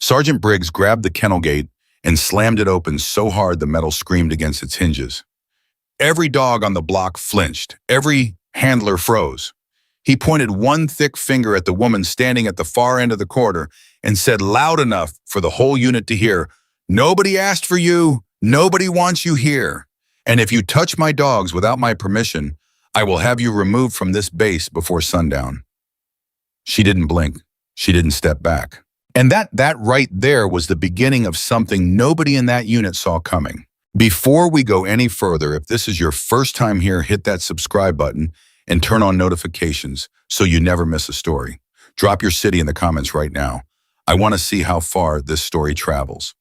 Sergeant Briggs grabbed the kennel gate and slammed it open so hard the metal screamed against its hinges. Every dog on the block flinched. Every handler froze. He pointed one thick finger at the woman standing at the far end of the corridor and said loud enough for the whole unit to hear, "Nobody asked for you. Nobody wants you here. And if you touch my dogs without my permission, I will have you removed from this base before sundown." She didn't blink. She didn't step back. And that right there was the beginning of something nobody in that unit saw coming. Before we go any further, if this is your first time here, hit that subscribe button and turn on notifications so you never miss a story. Drop your city in the comments right now. I want to see how far this story travels.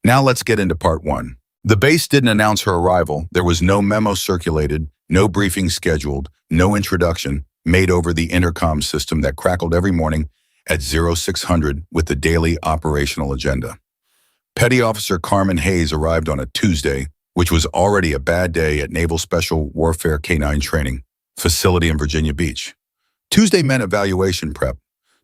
Now let's get into part one. The base didn't announce her arrival. There was no memo circulated, no briefing scheduled, no introduction made over the intercom system that crackled every morning at 0600 with the daily operational agenda. Petty Officer Carmen Hayes arrived on a Tuesday, which was already a bad day at Naval Special Warfare K-9 Training Facility in Virginia Beach. Tuesday meant evaluation prep.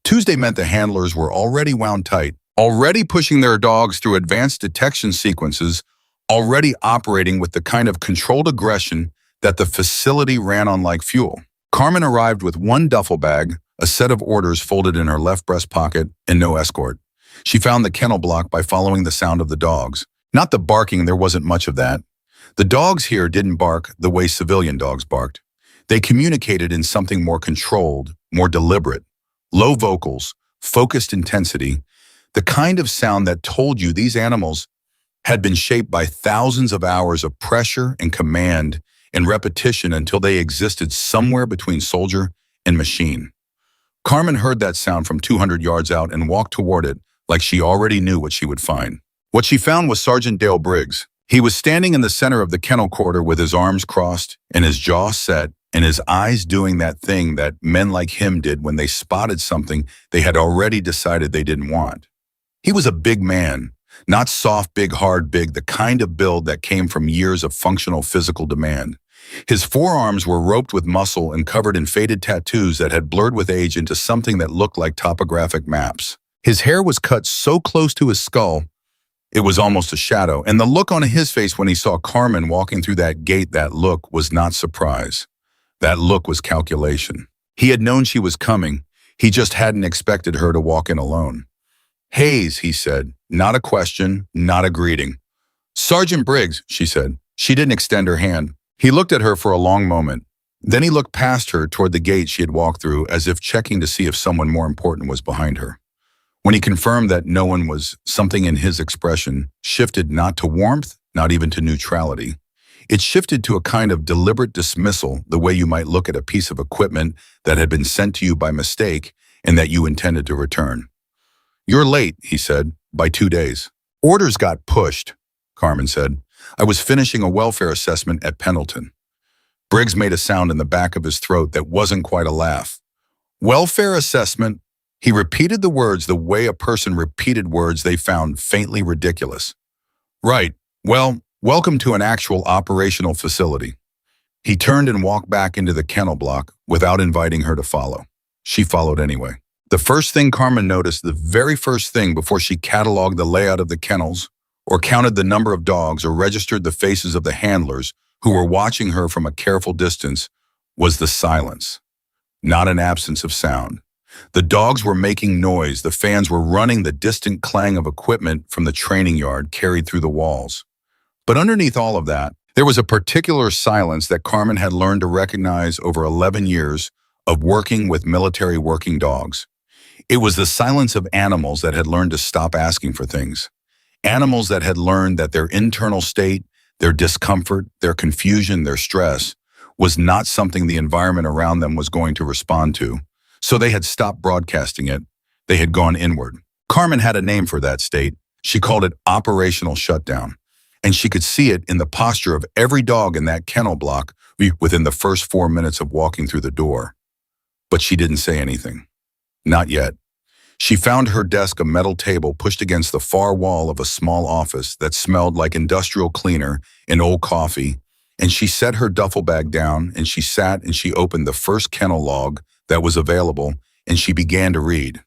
Tuesday meant the handlers were already wound tight, already pushing their dogs through advanced detection sequences, already operating with the kind of controlled aggression that the facility ran on like fuel. Carmen arrived with one duffel bag, a set of orders folded in her left breast pocket, and no escort. She found the kennel block by following the sound of the dogs. Not the barking, there wasn't much of that. The dogs here didn't bark the way civilian dogs barked. They communicated in something more controlled, more deliberate. Low vocals, focused intensity, the kind of sound that told you these animals had been shaped by thousands of hours of pressure and command and repetition until they existed somewhere between soldier and machine. Carmen heard that sound from 200 yards out and walked toward it like she already knew what she would find. What she found was Sergeant Dale Briggs. He was standing in the center of the kennel corridor with his arms crossed and his jaw set and his eyes doing that thing that men like him did when they spotted something they had already decided they didn't want. He was a big man, not soft, big, hard, big, the kind of build that came from years of functional physical demand. His forearms were roped with muscle and covered in faded tattoos that had blurred with age into something that looked like topographic maps. His hair was cut so close to his skull, it was almost a shadow, and the look on his face when he saw Carmen walking through that gate, that look was not surprise. That look was calculation. He had known she was coming. He just hadn't expected her to walk in alone. "Hayes," he said, not a question, not a greeting. "Sergeant Briggs," she said. She didn't extend her hand. He looked at her for a long moment. Then he looked past her toward the gate she had walked through, as if checking to see if someone more important was behind her. When he confirmed that no one was, something in his expression shifted not to warmth, not even to neutrality. It shifted to a kind of deliberate dismissal, the way you might look at a piece of equipment that had been sent to you by mistake and that you intended to return. "You're late," he said, "by 2 days. "Orders got pushed," Carmen said. "I was finishing a welfare assessment at Pendleton." Briggs made a sound in the back of his throat that wasn't quite a laugh. "Welfare assessment?" He repeated the words the way a person repeated words they found faintly ridiculous. "Right. Well, welcome to an actual operational facility." He turned and walked back into the kennel block without inviting her to follow. She followed anyway. The first thing Carmen noticed, the very first thing before she cataloged the layout of the kennels, or counted the number of dogs, or registered the faces of the handlers who were watching her from a careful distance, was the silence. Not an absence of sound. The dogs were making noise, the fans were running, the distant clang of equipment from the training yard carried through the walls. But underneath all of that, there was a particular silence that Carmen had learned to recognize over 11 years of working with military working dogs. It was the silence of animals that had learned to stop asking for things. Animals that had learned that their internal state, their discomfort, their confusion, their stress, was not something the environment around them was going to respond to. So they had stopped broadcasting it. They had gone inward. Carmen had a name for that state. She called it operational shutdown. And she could see it in the posture of every dog in that kennel block within the first 4 minutes of walking through the door. But she didn't say anything. Not yet. She found her desk a metal table pushed against the far wall of a small office that smelled like industrial cleaner and old coffee, and she set her duffel bag down and she sat and she opened the first kennel log that was available and she began to read.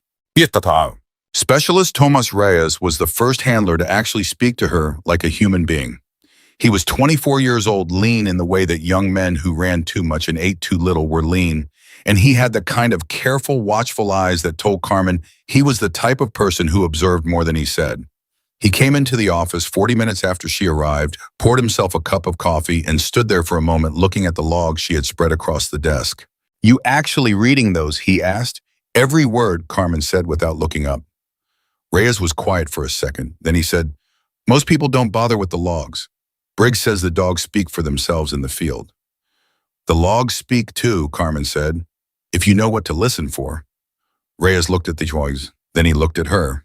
Specialist Tomas Reyes was the first handler to actually speak to her like a human being. He was 24 years old, lean in the way that young men who ran too much and ate too little were lean, and he had the kind of careful, watchful eyes that told Carmen he was the type of person who observed more than he said. He came into the office 40 minutes after she arrived, poured himself a cup of coffee, and stood there for a moment looking at the logs she had spread across the desk. "You actually reading those?" he asked. "Every word," Carmen said without looking up. Reyes was quiet for a second. Then he said, "Most people don't bother with the logs. Briggs says the dogs speak for themselves in the field." "The logs speak too," Carmen said, "if you know what to listen for." Reyes looked at the dogs, then he looked at her.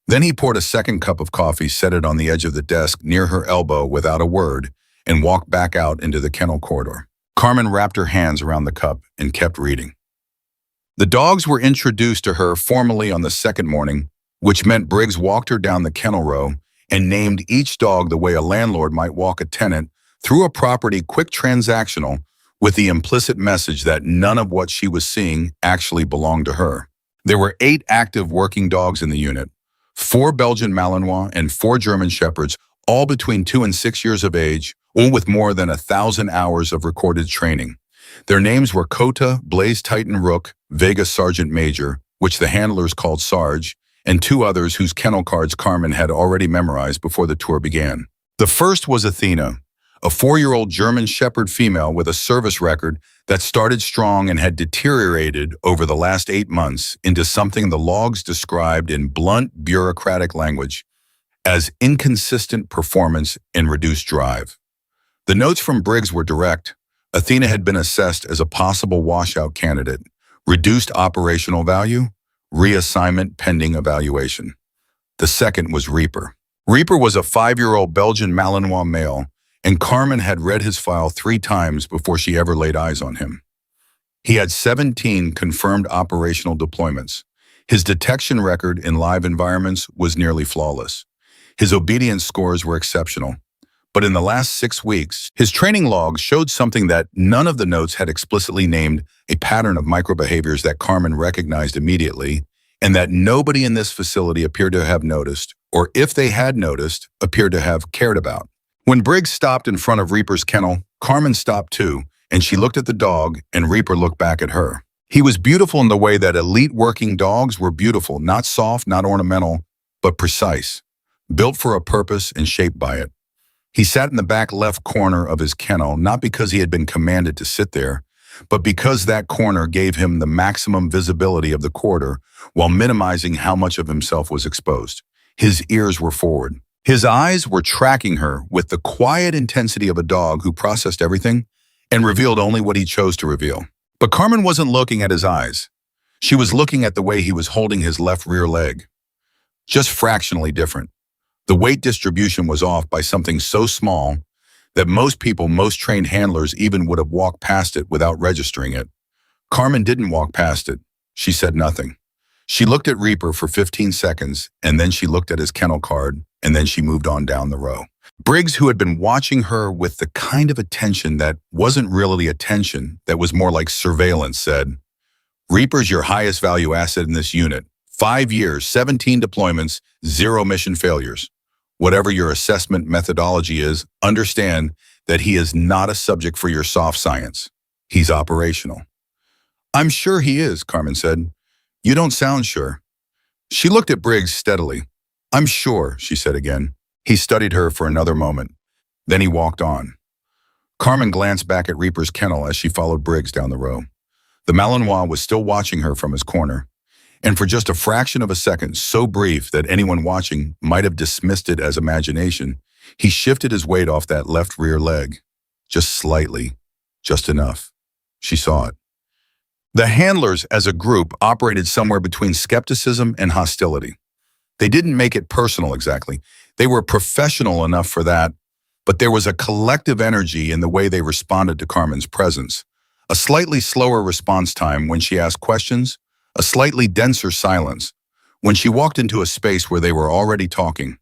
Then he poured a second cup of coffee, set it on the edge of the desk near her elbow without a word, and walked back out into the kennel corridor. Carmen wrapped her hands around the cup and kept reading. The dogs were introduced to her formally on the second morning, which meant Briggs walked her down the kennel row and named each dog the way a landlord might walk a tenant through a property, quick, transactional, with the implicit message that none of what she was seeing actually belonged to her. There were 8 active working dogs in the unit, 4 Belgian Malinois and 4 German Shepherds, all between 2 and 6 years of age, all with more than 1,000 hours of recorded training. Their names were Kota, Blaze Titan Rook, Vega Sergeant Major, which the handlers called Sarge, and 2 others whose kennel cards Carmen had already memorized before the tour began. The first was Athena, a 4-year-old German Shepherd female with a service record that started strong and had deteriorated over the last 8 months into something the logs described in blunt, bureaucratic language as inconsistent performance and reduced drive. The notes from Briggs were direct. Athena had been assessed as a possible washout candidate, reduced operational value, reassignment pending evaluation. The second was Reaper. Reaper was a 5-year-old Belgian Malinois male, and Carmen had read his file 3 times before she ever laid eyes on him. He had 17 confirmed operational deployments. His detection record in live environments was nearly flawless. His obedience scores were exceptional. But in the last 6 weeks, his training logs showed something that none of the notes had explicitly named, a pattern of microbehaviors that Carmen recognized immediately, and that nobody in this facility appeared to have noticed, or if they had noticed, appeared to have cared about. When Briggs stopped in front of Reaper's kennel, Carmen stopped too, and she looked at the dog, and Reaper looked back at her. He was beautiful in the way that elite working dogs were beautiful, not soft, not ornamental, but precise, built for a purpose and shaped by it. He sat in the back left corner of his kennel, not because he had been commanded to sit there, but because that corner gave him the maximum visibility of the corridor while minimizing how much of himself was exposed. His ears were forward. His eyes were tracking her with the quiet intensity of a dog who processed everything and revealed only what he chose to reveal. But Carmen wasn't looking at his eyes. She was looking at the way he was holding his left rear leg. Just fractionally different. The weight distribution was off by something so small that most trained handlers even would have walked past it without registering it. Carmen didn't walk past it. She said nothing. She looked at Reaper for 15 seconds, and then she looked at his kennel card, and then she moved on down the row. Briggs, who had been watching her with the kind of attention that wasn't really attention, that was more like surveillance, said, "Reaper's your highest value asset in this unit. 5 years, 17 deployments, 0 mission failures. Whatever your assessment methodology is, understand that he is not a subject for your soft science. He's operational." "I'm sure he is," Carmen said. "You don't sound sure." She looked at Briggs steadily. "I'm sure," she said again. He studied her for another moment. Then he walked on. Carmen glanced back at Reaper's kennel as she followed Briggs down the row. The Malinois was still watching her from his corner. And for just a fraction of a second, so brief that anyone watching might have dismissed it as imagination, he shifted his weight off that left rear leg. Just slightly. Just enough. She saw it. The handlers as a group operated somewhere between skepticism and hostility. They didn't make it personal exactly. They were professional enough for that, but there was a collective energy in the way they responded to Carmen's presence. A slightly slower response time when she asked questions, a slightly denser silence when she walked into a space where they were already talking.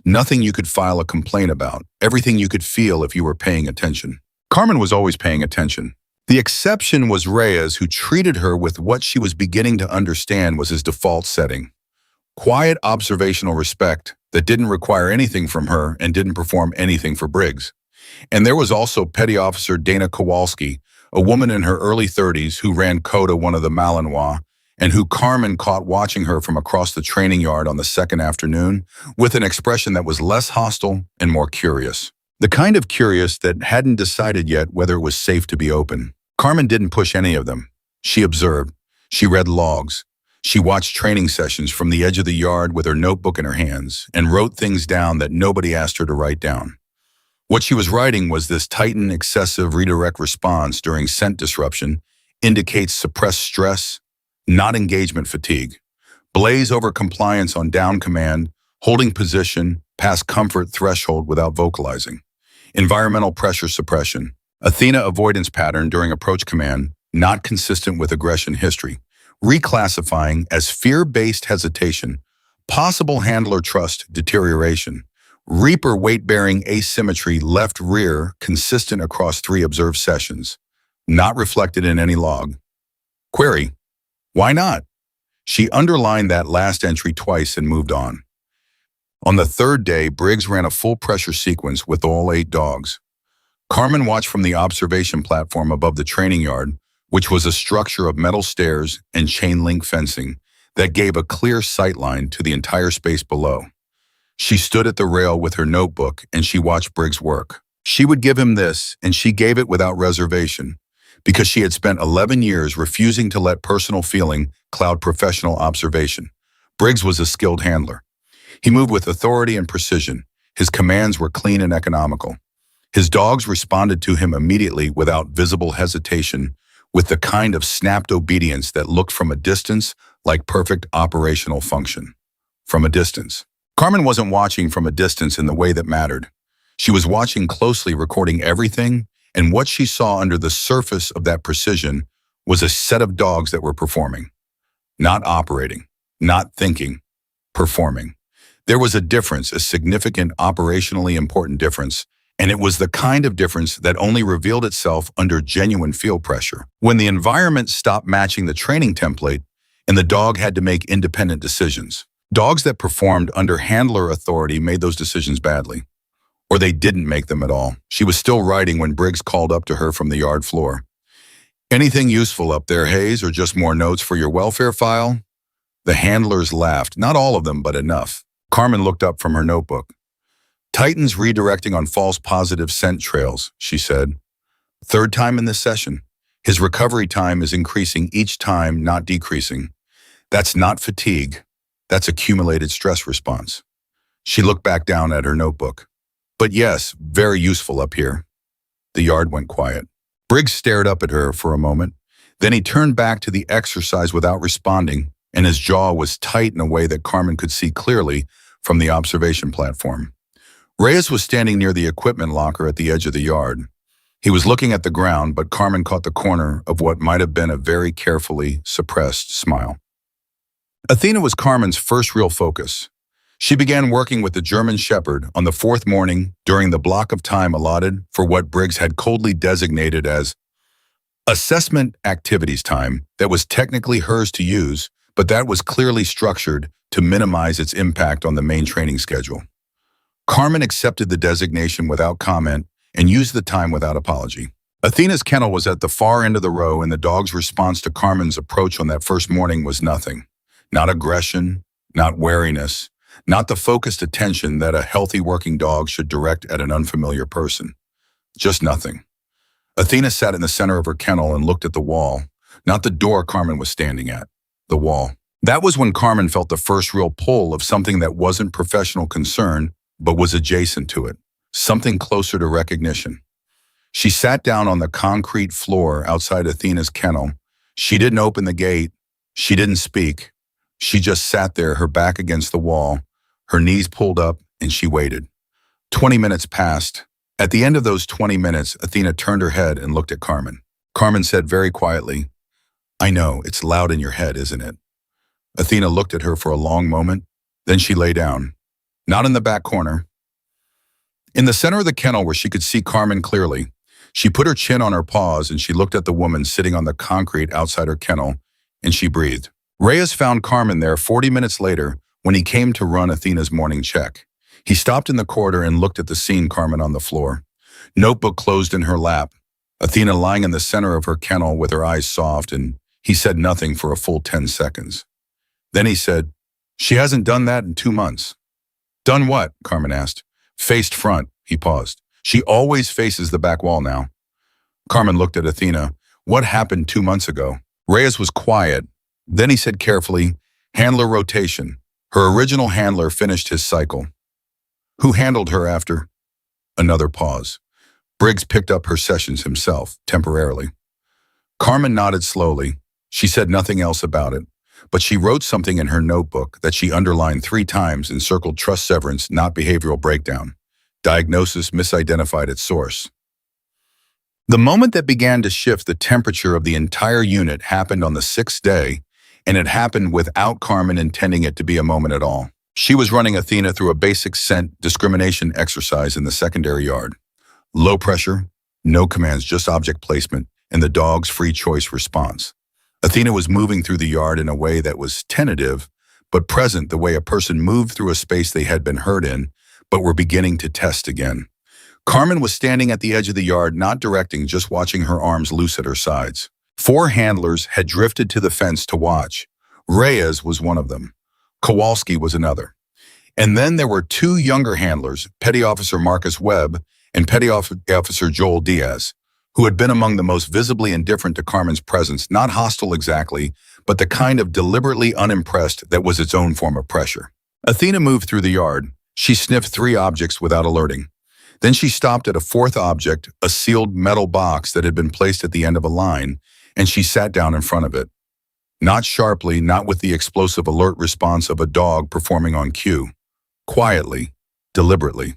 Nothing you could file a complaint about, everything you could feel if you were paying attention. Carmen was always paying attention. The exception was Reyes, who treated her with what she was beginning to understand was his default setting. Quiet observational respect that didn't require anything from her and didn't perform anything for Briggs. And there was also Petty Officer Dana Kowalski, a woman in her early 30s who ran CODA, one of the Malinois, and who Carmen caught watching her from across the training yard on the second afternoon with an expression that was less hostile and more curious. The kind of curious that hadn't decided yet whether it was safe to be open. Carmen didn't push any of them. She observed. She read logs. She watched training sessions from the edge of the yard with her notebook in her hands and wrote things down that nobody asked her to write down. What she was writing was this Titan excessive redirect response during scent disruption indicates suppressed stress, not engagement fatigue. Blaze over compliance on down command, holding position past comfort threshold without vocalizing. Environmental pressure suppression. Athena avoidance pattern during approach command, not consistent with aggression history. Reclassifying as fear-based hesitation. Possible handler trust deterioration. Reaper weight-bearing asymmetry left rear consistent across 3 observed sessions. Not reflected in any log. Query. Why not? She underlined that last entry twice and moved on. On the 3rd day, Briggs ran a full pressure sequence with all 8 dogs. Carmen watched from the observation platform above the training yard, which was a structure of metal stairs and chain link fencing that gave a clear sightline to the entire space below. She stood at the rail with her notebook and she watched Briggs work. She would give him this, and she gave it without reservation, because she had spent 11 years refusing to let personal feeling cloud professional observation. Briggs was a skilled handler. He moved with authority and precision. His commands were clean and economical. His dogs responded to him immediately without visible hesitation, with the kind of snapped obedience that looked from a distance like perfect operational function. From a distance. Carmen wasn't watching from a distance in the way that mattered. She was watching closely, recording everything, and what she saw under the surface of that precision was a set of dogs that were performing. Not operating, not thinking, performing. There was a difference, a significant, operationally important difference, and it was the kind of difference that only revealed itself under genuine field pressure. When the environment stopped matching the training template and the dog had to make independent decisions. Dogs that performed under handler authority made those decisions badly. Or they didn't make them at all. She was still writing when Briggs called up to her from the yard floor. "Anything useful up there, Hayes, or just more notes for your welfare file?" The handlers laughed, not all of them, but enough. Carmen looked up from her notebook. "Titan's redirecting on false positive scent trails," she said. "3rd time in this session. His recovery time is increasing each time, not decreasing. That's not fatigue. That's accumulated stress response." She looked back down at her notebook. "But yes, very useful up here." The yard went quiet. Briggs stared up at her for a moment. Then he turned back to the exercise without responding, and his jaw was tight in a way that Carmen could see clearly from the observation platform. Reyes was standing near the equipment locker at the edge of the yard. He was looking at the ground, but Carmen caught the corner of what might have been a very carefully suppressed smile. Athena was Carmen's first real focus. She began working with the German Shepherd on the 4th morning during the block of time allotted for what Briggs had coldly designated as assessment activities time that was technically hers to use, but that was clearly structured to minimize its impact on the main training schedule. Carmen accepted the designation without comment and used the time without apology. Athena's kennel was at the far end of the row, and the dog's response to Carmen's approach on that first morning was nothing. Not aggression, not wariness, not the focused attention that a healthy working dog should direct at an unfamiliar person. Just nothing. Athena sat in the center of her kennel and looked at the wall, not the door Carmen was standing at, the wall. That was when Carmen felt the first real pull of something that wasn't professional concern, but was adjacent to it, something closer to recognition. She sat down on the concrete floor outside Athena's kennel. She didn't open the gate. She didn't speak. She just sat there, her back against the wall, her knees pulled up, and she waited. 20 minutes passed. At the end of those 20 minutes, Athena turned her head and looked at Carmen. Carmen said very quietly, "I know, it's loud in your head, isn't it?" Athena looked at her for a long moment. Then she lay down. Not in the back corner. In the center of the kennel where she could see Carmen clearly. She put her chin on her paws and she looked at the woman sitting on the concrete outside her kennel, and she breathed. Reyes found Carmen there 40 minutes later when he came to run Athena's morning check. He stopped in the corridor and looked at the scene Carmen on the floor. Notebook closed in her lap, Athena lying in the center of her kennel with her eyes soft, and he said nothing for a full 10 seconds. Then he said, "She hasn't done that in 2 months." "Done what?" Carmen asked. "Faced front," he paused. "She always faces the back wall now." Carmen looked at Athena. "What happened 2 months ago?" Reyes was quiet. Then he said carefully, "Handler rotation." Her original handler finished his cycle. "Who handled her after?" Another pause. Briggs picked up her sessions himself, temporarily. Carmen nodded slowly. She said nothing else about it, but she wrote something in her notebook that she underlined 3 times and circled trust severance, not behavioral breakdown. Diagnosis misidentified at source. The moment that began to shift the temperature of the entire unit happened on the 6th day, and it happened without Carmen intending it to be a moment at all. She was running Athena through a basic scent discrimination exercise in the secondary yard. Low pressure, no commands, just object placement, and the dog's free choice response. Athena was moving through the yard in a way that was tentative, but present, the way a person moved through a space they had been hurt in, but were beginning to test again. Carmen was standing at the edge of the yard, not directing, just watching, her arms loose at her sides. 4 handlers had drifted to the fence to watch. Reyes was one of them. Kowalski was another. And then there were 2 younger handlers, Petty Officer Marcus Webb and Petty Officer Joel Diaz, who had been among the most visibly indifferent to Carmen's presence, not hostile exactly, but the kind of deliberately unimpressed that was its own form of pressure. Athena moved through the yard. She sniffed 3 objects without alerting. Then she stopped at a 4th object, a sealed metal box that had been placed at the end of a line, and she sat down in front of it. Not sharply, not with the explosive alert response of a dog performing on cue. Quietly, deliberately.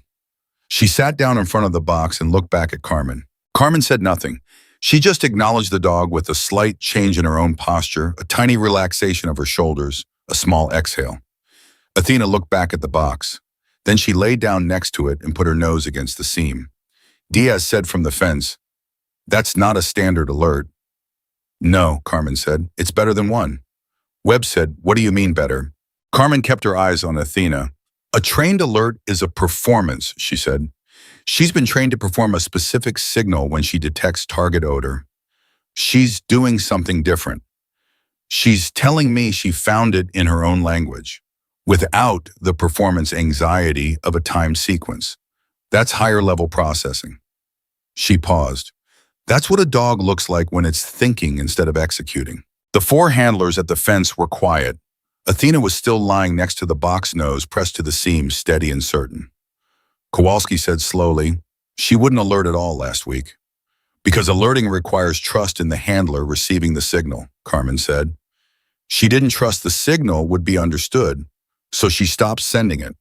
She sat down in front of the box and looked back at Carmen. Carmen said nothing. She just acknowledged the dog with a slight change in her own posture, a tiny relaxation of her shoulders, a small exhale. Athena looked back at the box. Then she lay down next to it and put her nose against the seam. Diaz said from the fence, "That's not a standard alert." "No," Carmen said. "It's better than one." Webb said, "What do you mean better?" Carmen kept her eyes on Athena. "A trained alert is a performance," she said. "She's been trained to perform a specific signal when she detects target odor. She's doing something different. She's telling me she found it in her own language, without the performance anxiety of a timed sequence. That's higher level processing." She paused. "That's what a dog looks like when it's thinking instead of executing." The 4 handlers at the fence were quiet. Athena was still lying next to the box, nose pressed to the seam, steady and certain. Kowalski said slowly, "She wouldn't alert at all last week." "Because alerting requires trust in the handler receiving the signal," Carmen said. "She didn't trust the signal would be understood, so she stopped sending it."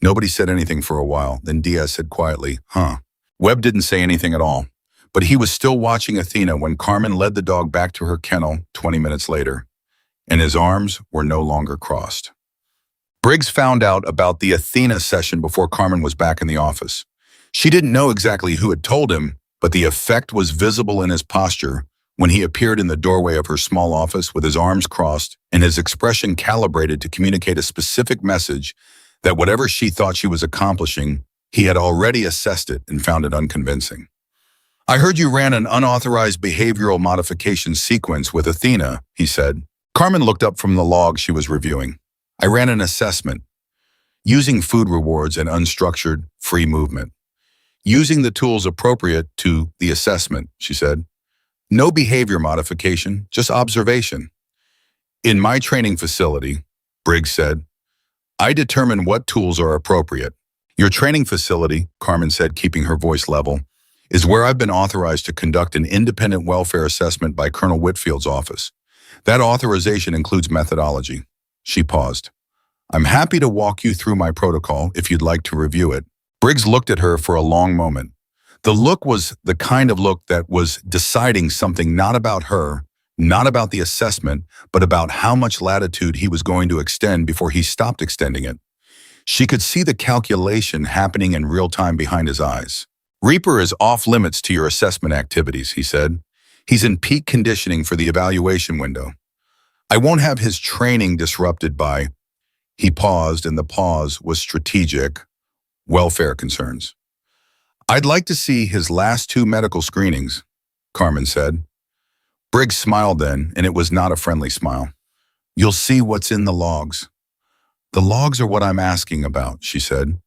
Nobody said anything for a while. Then Diaz said quietly, "Huh." Webb didn't say anything at all, but he was still watching Athena when Carmen led the dog back to her kennel 20 minutes later, and his arms were no longer crossed. Briggs found out about the Athena session before Carmen was back in the office. She didn't know exactly who had told him, but the effect was visible in his posture when he appeared in the doorway of her small office with his arms crossed and his expression calibrated to communicate a specific message that whatever she thought she was accomplishing, he had already assessed it and found it unconvincing. "I heard you ran an unauthorized behavioral modification sequence with Athena," he said. Carmen looked up from the log she was reviewing. "I ran an assessment, using food rewards and unstructured, free movement. Using the tools appropriate to the assessment," she said. "No behavior modification, just observation. In my training facility," Briggs said, "I determine what tools are appropriate. Your training facility," Carmen said, keeping her voice level, "is where I've been authorized to conduct an independent welfare assessment by Colonel Whitfield's office. That authorization includes methodology." She paused. "I'm happy to walk you through my protocol if you'd like to review it." Briggs looked at her for a long moment. The look was the kind of look that was deciding something, not about her, not about the assessment, but about how much latitude he was going to extend before he stopped extending it. She could see the calculation happening in real time behind his eyes. "Reaper is off limits to your assessment activities," he said. "He's in peak conditioning for the evaluation window. I won't have his training disrupted by..." He paused, and the pause was strategic, welfare concerns. I'd like to see his last two medical screenings, Carmen said. Briggs smiled then, and it was not a friendly smile. You'll see what's in the logs. The logs are what I'm asking about, she said.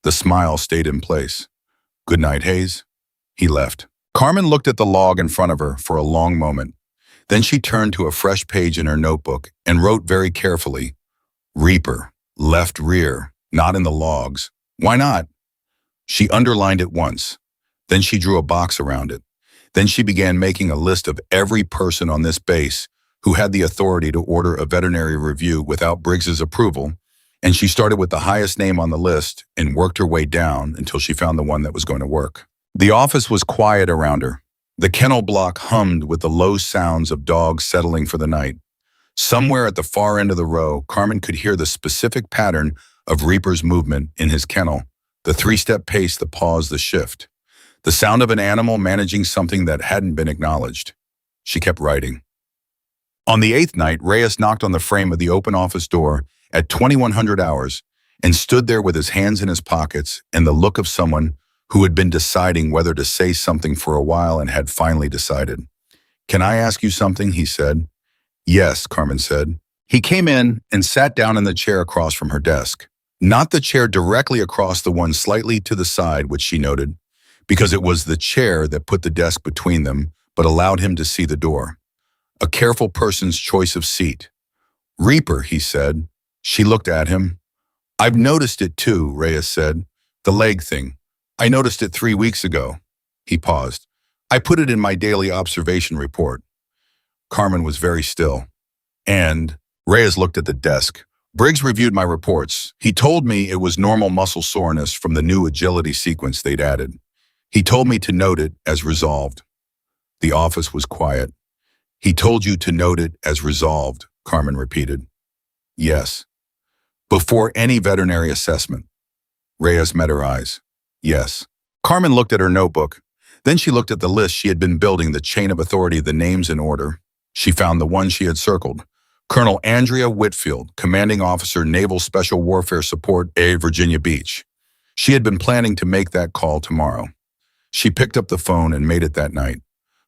The smile stayed in place. Good night, Hayes. He left. Carmen looked at the log in front of her for a long moment. Then she turned to a fresh page in her notebook and wrote very carefully, Reaper, left rear, not in the logs. Why not? She underlined it once. Then she drew a box around it. Then she began making a list of every person on this base who had the authority to order a veterinary review without Briggs's approval, and she started with the highest name on the list and worked her way down until she found the one that was going to work. The office was quiet around her. The kennel block hummed with the low sounds of dogs settling for the night. Somewhere at the far end of the row, Carmen could hear the specific pattern of Reaper's movement in his kennel, the three-step pace, the pause, the shift. The sound of an animal managing something that hadn't been acknowledged. She kept writing. On the 8th night, Reyes knocked on the frame of the open office door at 2100 hours and stood there with his hands in his pockets and the look of someone who had been deciding whether to say something for a while and had finally decided. Can I ask you something? He said. Yes, Carmen said. He came in and sat down in the chair across from her desk. Not the chair directly across, the one slightly to the side, which she noted, because it was the chair that put the desk between them but allowed him to see the door. A careful person's choice of seat. Reaper, he said. She looked at him. I've noticed it too, Reyes said. The leg thing. I noticed it 3 weeks ago. He paused. I put it in my daily observation report. Carmen was very still. And Reyes looked at the desk. Briggs reviewed my reports. He told me it was normal muscle soreness from the new agility sequence they'd added. He told me to note it as resolved. The office was quiet. He told you to note it as resolved, Carmen repeated. Yes. Before any veterinary assessment. Reyes met her eyes. Yes. Carmen looked at her notebook. Then she looked at the list she had been building, the chain of authority, the names in order. She found the one she had circled. Colonel Andrea Whitfield, Commanding Officer, Naval Special Warfare Support, Virginia Beach. She had been planning to make that call tomorrow. She picked up the phone and made it that night.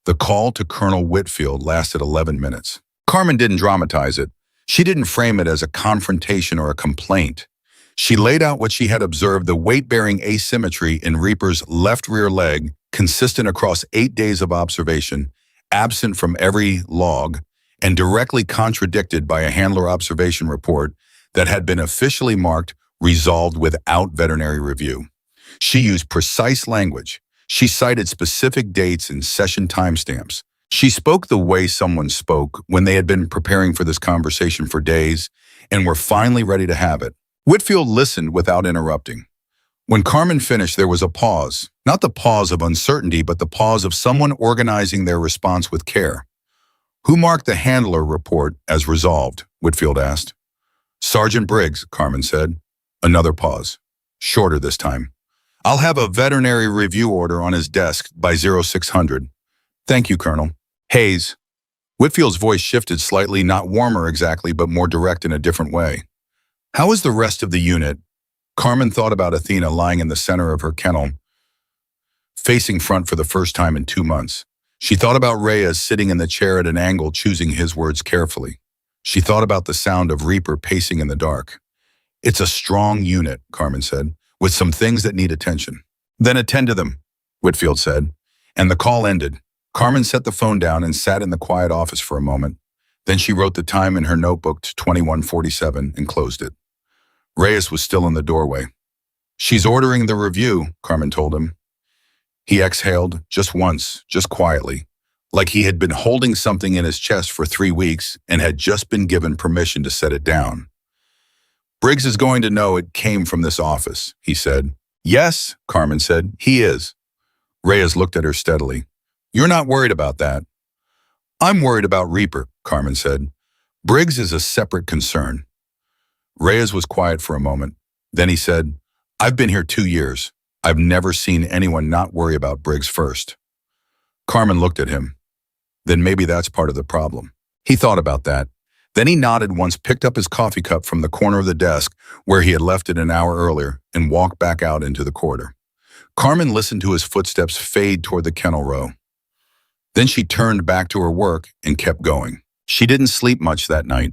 The call to Colonel Whitfield lasted 11 minutes. Carmen didn't dramatize it. She didn't frame it as a confrontation or a complaint. She laid out what she had observed, the weight-bearing asymmetry in Reaper's left rear leg, consistent across 8 days of observation, absent from every log, and directly contradicted by a handler observation report that had been officially marked resolved without veterinary review. She used precise language. She cited specific dates and session timestamps. She spoke the way someone spoke when they had been preparing for this conversation for days and were finally ready to have it. Whitfield listened without interrupting. When Carmen finished, there was a pause. Not the pause of uncertainty, but the pause of someone organizing their response with care. Who marked the handler report as resolved? Whitfield asked. Sergeant Briggs, Carmen said. Another pause. Shorter this time. I'll have a veterinary review order on his desk by 0600. Thank you, Colonel. Hayes. Whitfield's voice shifted slightly, not warmer exactly, but more direct in a different way. How is the rest of the unit? Carmen thought about Athena lying in the center of her kennel, facing front for the first time in 2 months. She thought about Reyes sitting in the chair at an angle, choosing his words carefully. She thought about the sound of Reaper pacing in the dark. It's a strong unit, Carmen said, with some things that need attention. Then attend to them, Whitfield said, and the call ended. Carmen set the phone down and sat in the quiet office for a moment. Then she wrote the time in her notebook to 2147 and closed it. Reyes was still in the doorway. She's ordering the review, Carmen told him. He exhaled, just once, just quietly, like he had been holding something in his chest for 3 weeks and had just been given permission to set it down. Briggs is going to know it came from this office, he said. Yes, Carmen said, he is. Reyes looked at her steadily. You're not worried about that. I'm worried about Reaper, Carmen said. Briggs is a separate concern. Reyes was quiet for a moment. Then he said, I've been here 2 years. I've never seen anyone not worry about Briggs first. Carmen looked at him. Then maybe that's part of the problem. He thought about that. Then he nodded once, picked up his coffee cup from the corner of the desk where he had left it an hour earlier, and walked back out into the corridor. Carmen listened to his footsteps fade toward the kennel row. Then she turned back to her work and kept going. She didn't sleep much that night,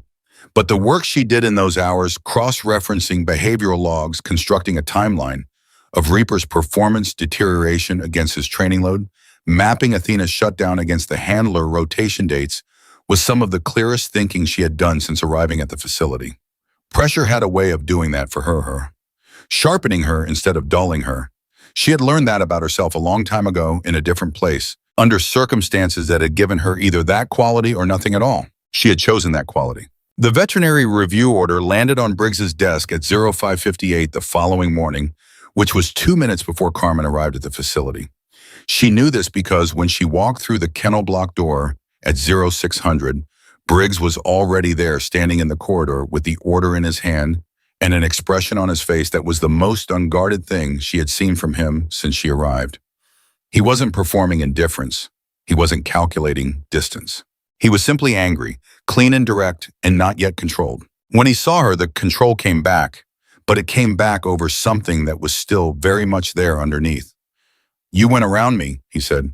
but the work she did in those hours, cross-referencing behavioral logs, constructing a timeline of Reaper's performance deterioration against his training load, mapping Athena's shutdown against the handler rotation dates, was some of the clearest thinking she had done since arriving at the facility. Pressure had a way of doing that for her, sharpening her instead of dulling her. She had learned that about herself a long time ago in a different place, under circumstances that had given her either that quality or nothing at all. She had chosen that quality. The veterinary review order landed on Briggs's desk at 0558 the following morning, which was 2 minutes before Carmen arrived at the facility. She knew this because when she walked through the kennel block door at 0600, Briggs was already there, standing in the corridor with the order in his hand and an expression on his face that was the most unguarded thing she had seen from him since she arrived. He wasn't performing indifference. He wasn't calculating distance. He was simply angry, clean and direct, and not yet controlled. When he saw her, the control came back, but it came back over something that was still very much there underneath. "You went around me," he said.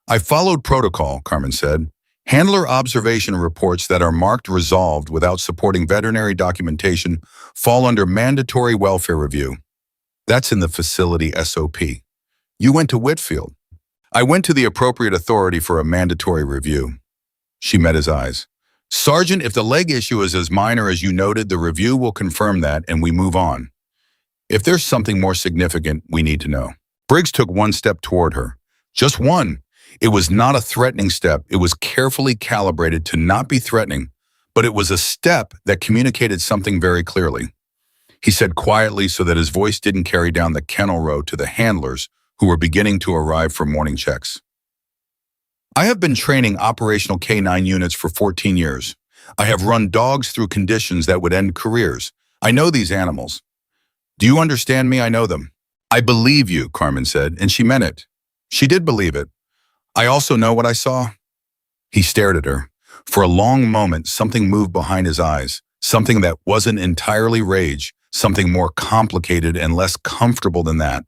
"I followed protocol," Carmen said. "Handler observation reports that are marked resolved without supporting veterinary documentation fall under mandatory welfare review. That's in the facility SOP. You went to Whitfield." "I went to the appropriate authority for a mandatory review." She met his eyes. "Sergeant, if the leg issue is as minor as you noted, the review will confirm that and we move on. If there's something more significant, we need to know." Briggs took one step toward her. Just one. It was not a threatening step. It was carefully calibrated to not be threatening, but it was a step that communicated something very clearly. He said quietly so that his voice didn't carry down the kennel row to the handlers who were beginning to arrive for morning checks. "I have been training operational K9 units for 14 years. I have run dogs through conditions that would end careers. I know these animals. Do you understand me? I know them." "I believe you," Carmen said, and she meant it. She did believe it. "I also know what I saw." He stared at her. For a long moment, something moved behind his eyes, something that wasn't entirely rage, something more complicated and less comfortable than that.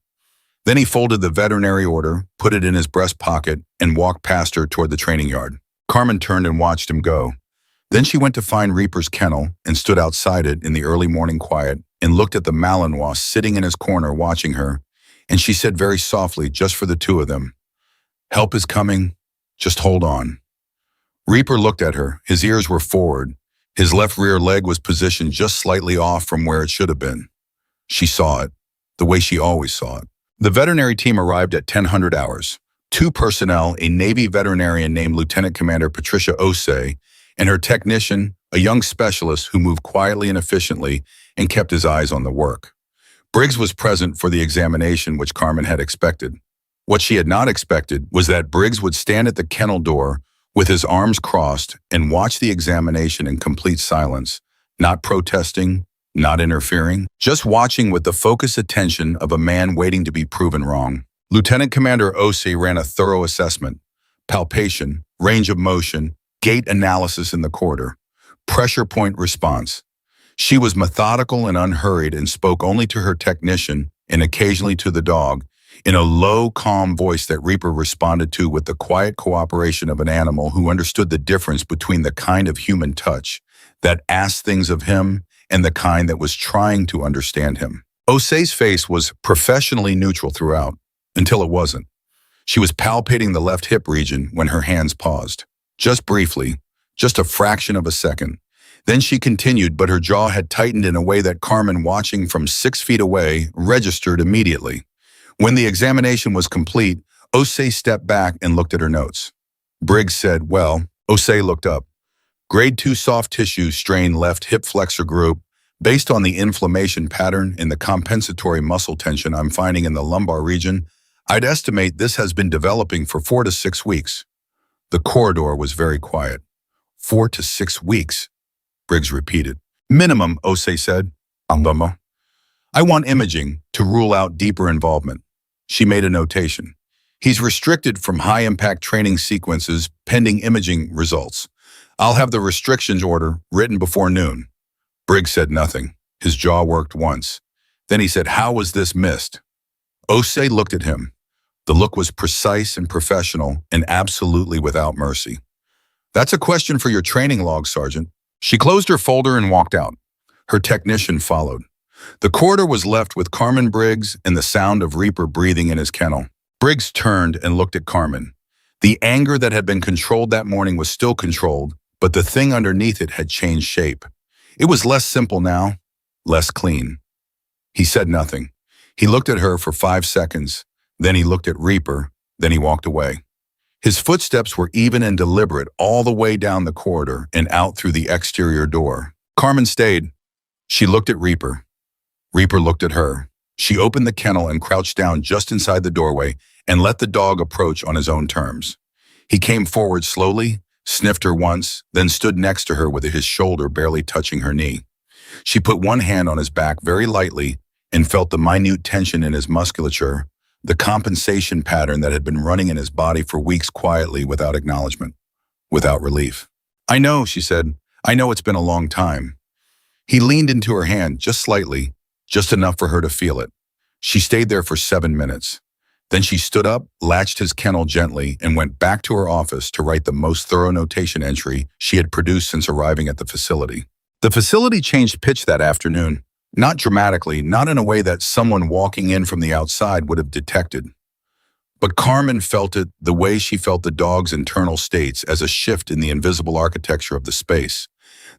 Then he folded the veterinary order, put it in his breast pocket, and walked past her toward the training yard. Carmen turned and watched him go. Then she went to find Reaper's kennel and stood outside it in the early morning quiet and looked at the Malinois sitting in his corner watching her, and she said very softly, just for the two of them, "Help is coming. Just hold on." Reaper looked at her. His ears were forward. His left rear leg was positioned just slightly off from where it should have been. She saw it, the way she always saw it. The veterinary team arrived at 1000 hours. 2 personnel, a Navy veterinarian named Lieutenant Commander Patricia Osei, and her technician, a young specialist who moved quietly and efficiently and kept his eyes on the work. Briggs was present for the examination which Carmen had expected. What she had not expected was that Briggs would stand at the kennel door with his arms crossed and watch the examination in complete silence, not protesting, not interfering, just watching with the focused attention of a man waiting to be proven wrong. Lieutenant Commander Osei ran a thorough assessment: palpation, range of motion, gait analysis in the corridor, pressure point response. She was methodical and unhurried and spoke only to her technician and occasionally to the dog, in a low, calm voice that Reaper responded to with the quiet cooperation of an animal who understood the difference between the kind of human touch that asked things of him and the kind that was trying to understand him. Osei's face was professionally neutral throughout, until it wasn't. She was palpating the left hip region when her hands paused. Just briefly, just a fraction of a second. Then she continued, but her jaw had tightened in a way that Carmen, watching from 6 feet away, registered immediately. When the examination was complete, Osei stepped back and looked at her notes. Briggs said, "Well," Osei looked up. "Grade 2 soft tissue strain left hip flexor group. Based on the inflammation pattern and the compensatory muscle tension I'm finding in the lumbar region, I'd estimate this has been developing for 4 to 6 weeks." The corridor was very quiet. 4 to 6 weeks, Briggs repeated. "Minimum," Osei said. "I want imaging to rule out deeper involvement." She made a notation. "He's restricted from high-impact training sequences pending imaging results. I'll have the restrictions order written before noon. Briggs said nothing. His jaw worked once. Then he said, how was this missed? Osei looked at him. The look was precise and professional and absolutely without mercy. That's a question for your training log, Sergeant. She closed her folder and walked out. Her technician followed. The corridor was left with Carmen Briggs and the sound of Reaper breathing in his kennel. Briggs turned and looked at Carmen. The anger that had been controlled that morning was still controlled, but the thing underneath it had changed shape. It was less simple now, less clean. He said nothing. He looked at her for 5 seconds, then he looked at Reaper, then he walked away. His footsteps were even and deliberate all the way down the corridor and out through the exterior door. Carmen stayed. She looked at Reaper. Reaper looked at her. She opened the kennel and crouched down just inside the doorway and let the dog approach on his own terms. He came forward slowly, sniffed her once, then stood next to her with his shoulder barely touching her knee. She put one hand on his back very lightly and felt the minute tension in his musculature, the compensation pattern that had been running in his body for weeks quietly without acknowledgement, without relief. I know, she said. I know it's been a long time. He leaned into her hand just slightly, just enough for her to feel it. She stayed there for 7 minutes. Then she stood up, latched his kennel gently, and went back to her office to write the most thorough notation entry she had produced since arriving at the facility. The facility changed pitch that afternoon. Not dramatically, not in a way that someone walking in from the outside would have detected. But Carmen felt it the way she felt the dog's internal states as a shift in the invisible architecture of the space.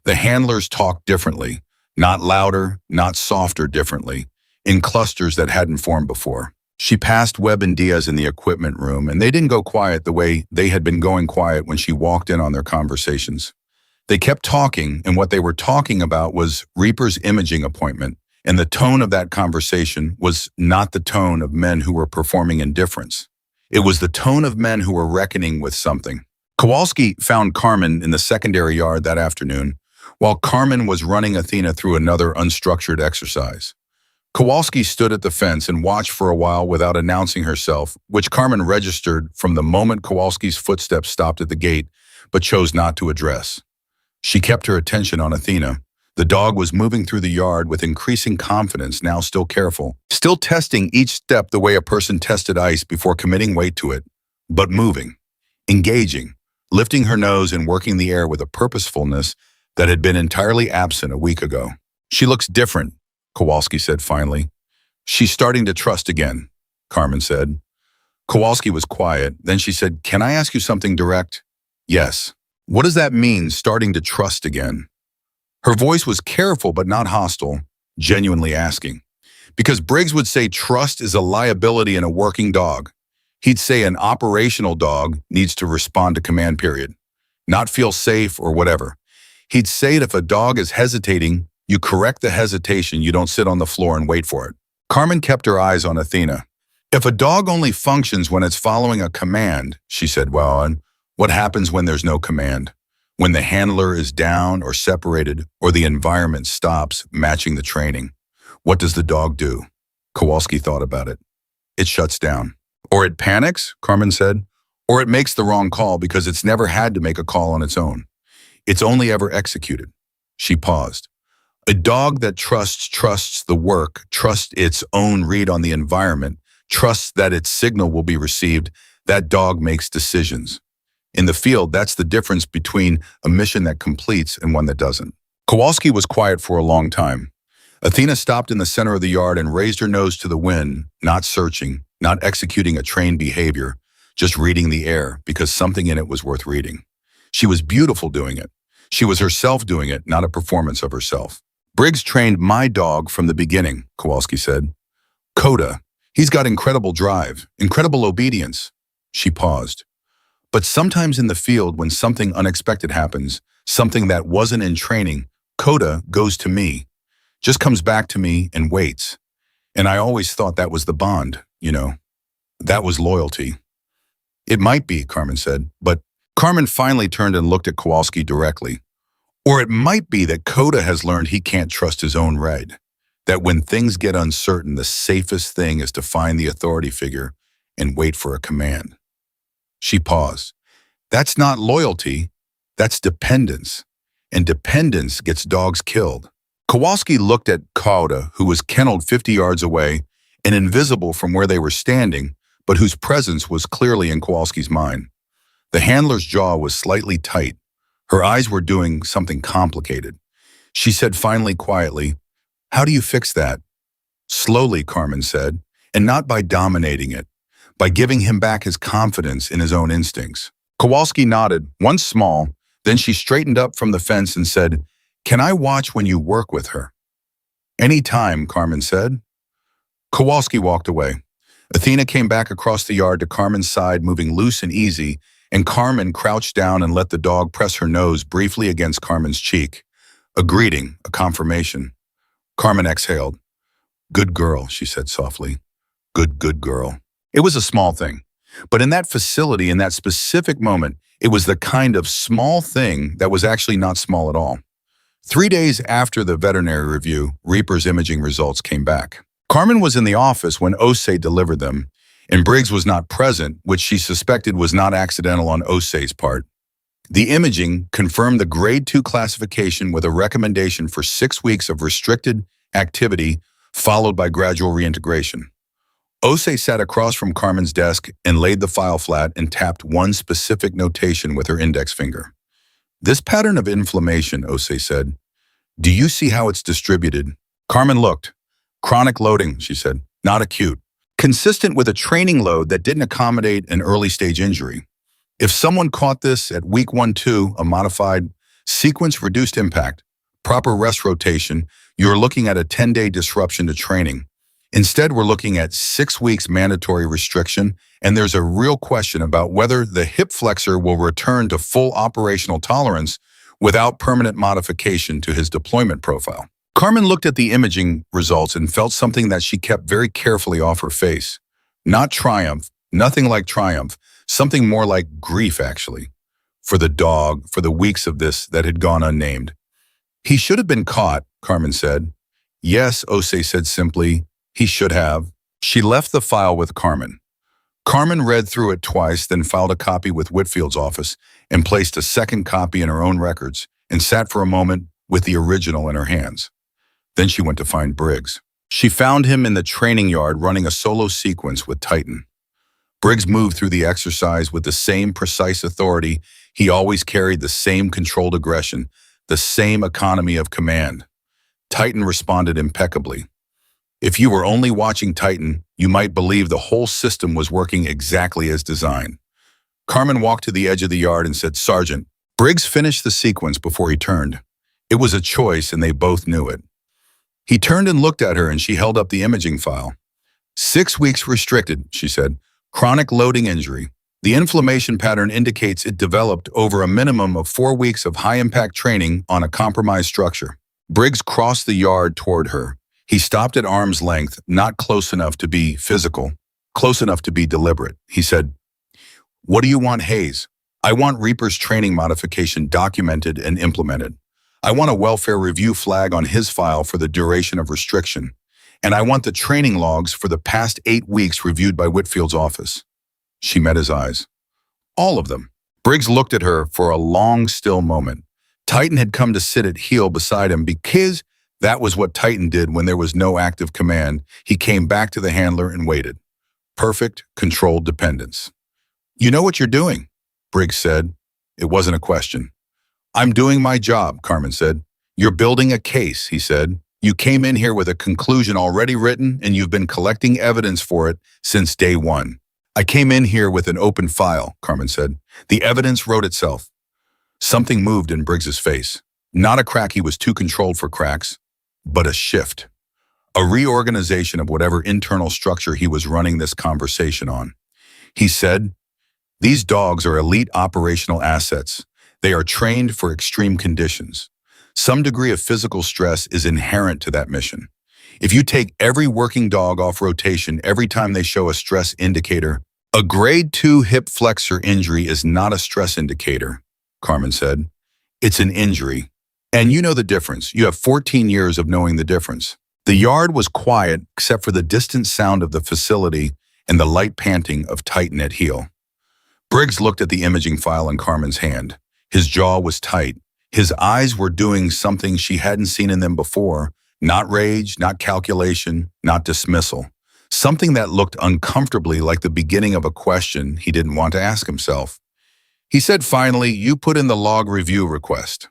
The handlers talked differently, not louder, not softer differently, in clusters that hadn't formed before. She passed Webb and Diaz in the equipment room, and they didn't go quiet the way they had been going quiet when she walked in on their conversations. They kept talking, and what they were talking about was Reaper's imaging appointment, and the tone of that conversation was not the tone of men who were performing indifference. It was the tone of men who were reckoning with something. Kowalski found Carmen in the secondary yard that afternoon, while Carmen was running Athena through another unstructured exercise. Kowalski stood at the fence and watched for a while without announcing herself, which Carmen registered from the moment Kowalski's footsteps stopped at the gate, but chose not to address. She kept her attention on Athena. The dog was moving through the yard with increasing confidence, now still careful, still testing each step the way a person tested ice before committing weight to it, but moving, engaging, lifting her nose and working the air with a purposefulness that had been entirely absent a week ago. She looks different, Kowalski said finally. She's starting to trust again, Carmen said. Kowalski was quiet. Then she said, can I ask you something direct? Yes. What does that mean, starting to trust again? Her voice was careful but not hostile, genuinely asking. Because Briggs would say trust is a liability in a working dog. He'd say an operational dog needs to respond to command period, not feel safe or whatever. He'd say that if a dog is hesitating, you correct the hesitation, you don't sit on the floor and wait for it. Carmen kept her eyes on Athena. If a dog only functions when it's following a command, she said, well, and what happens when there's no command? When the handler is down or separated or the environment stops matching the training? What does the dog do? Kowalski thought about it. It shuts down. Or it panics, Carmen said. Or it makes the wrong call because it's never had to make a call on its own. It's only ever executed. She paused. A dog that trusts the work, trusts its own read on the environment, trusts that its signal will be received, that dog makes decisions. In the field, that's the difference between a mission that completes and one that doesn't. Kowalski was quiet for a long time. Athena stopped in the center of the yard and raised her nose to the wind, not searching, not executing a trained behavior, just reading the air because something in it was worth reading. She was beautiful doing it. She was herself doing it, not a performance of herself. Briggs trained my dog from the beginning, Kowalski said. Coda, he's got incredible drive, incredible obedience. She paused. But sometimes in the field, when something unexpected happens, something that wasn't in training, Coda goes to me, just comes back to me and waits. And I always thought that was the bond, That was loyalty. It might be, Carmen said, but Carmen finally turned and looked at Kowalski directly. Or it might be that Coda has learned he can't trust his own right, that when things get uncertain, the safest thing is to find the authority figure and wait for a command. She paused. That's not loyalty. That's dependence. And dependence gets dogs killed. Kowalski looked at Kauda, who was kenneled 50 yards away and invisible from where they were standing, but whose presence was clearly in Kowalski's mind. The handler's jaw was slightly tight. Her eyes were doing something complicated. She said finally quietly, "How do you fix that?" "Slowly," Carmen said, "and not by dominating it, by giving him back his confidence in his own instincts." Kowalski nodded, once small, then she straightened up from the fence and said, "Can I watch when you work with her?" "Any time," Carmen said. Kowalski walked away. Athena came back across the yard to Carmen's side, moving loose and easy, and Carmen crouched down and let the dog press her nose briefly against Carmen's cheek. A greeting, a confirmation. Carmen exhaled. "Good girl," she said softly. Good girl." It was a small thing. But in that facility, in that specific moment, it was the kind of small thing that was actually not small at all. 3 days after the veterinary review, Reaper's imaging results came back. Carmen was in the office when Osei delivered them, and Briggs was not present, which she suspected was not accidental on Osei's part. The imaging confirmed the Grade 2 classification with a recommendation for 6 weeks of restricted activity followed by gradual reintegration. Osei sat across from Carmen's desk and laid the file flat and tapped one specific notation with her index finger. "This pattern of inflammation," Osei said. "Do you see how it's distributed?" Carmen looked. "Chronic loading," she said, "not acute. Consistent with a training load that didn't accommodate an early-stage injury. If someone caught this at week 1-2, a modified sequence reduced impact, proper rest rotation, you're looking at a 10-day disruption to training. Instead, we're looking at 6 weeks mandatory restriction, and there's a real question about whether the hip flexor will return to full operational tolerance without permanent modification to his deployment profile." Carmen looked at the imaging results and felt something that she kept very carefully off her face. Not triumph, nothing like triumph, something more like grief, actually. For the dog, for the weeks of this that had gone unnamed. "He should have been caught," Carmen said. "Yes," Osei said simply, "he should have." She left the file with Carmen. Carmen read through it twice, then filed a copy with Whitfield's office and placed a second copy in her own records and sat for a moment with the original in her hands. Then she went to find Briggs. She found him in the training yard running a solo sequence with Titan. Briggs moved through the exercise with the same precise authority. He always carried the same controlled aggression, the same economy of command. Titan responded impeccably. If you were only watching Titan, you might believe the whole system was working exactly as designed. Carmen walked to the edge of the yard and said, "Sergeant." Briggs finished the sequence before he turned. It was a choice, and they both knew it. He turned and looked at her, and she held up the imaging file. 6 weeks restricted, she said. Chronic loading injury. The inflammation pattern indicates it developed over a minimum of 4 weeks of high-impact training on a compromised structure. Briggs crossed the yard toward her. He stopped at arm's length, not close enough to be physical, close enough to be deliberate. He said, "What do you want, Hayes?" "I want Reaper's training modification documented and implemented. I want a welfare review flag on his file for the duration of restriction. And I want the training logs for the past 8 weeks reviewed by Whitfield's office." She met his eyes. "All of them." Briggs looked at her for a long, still moment. Titan had come to sit at heel beside him because that was what Titan did when there was no active command. He came back to the handler and waited. Perfect, controlled dependence. "You know what you're doing," Briggs said. It wasn't a question. "I'm doing my job," Carmen said. "You're building a case," he said. "You came in here with a conclusion already written, and you've been collecting evidence for it since day one." "I came in here with an open file," Carmen said. "The evidence wrote itself." Something moved in Briggs's face. Not a crack he was too controlled for cracks, but a shift. A reorganization of whatever internal structure he was running this conversation on. He said, "These dogs are elite operational assets. They are trained for extreme conditions. Some degree of physical stress is inherent to that mission. If you take every working dog off rotation every time they show a stress indicator, a grade 2 hip flexor injury is not a stress indicator," Carmen said. "It's an injury. And you know the difference. You have 14 years of knowing the difference." The yard was quiet except for the distant sound of the facility and the light panting of Titan at heel. Briggs looked at the imaging file in Carmen's hand. His jaw was tight. His eyes were doing something she hadn't seen in them before. Not rage, not calculation, not dismissal. Something that looked uncomfortably like the beginning of a question he didn't want to ask himself. He said finally, "You put in the log review request."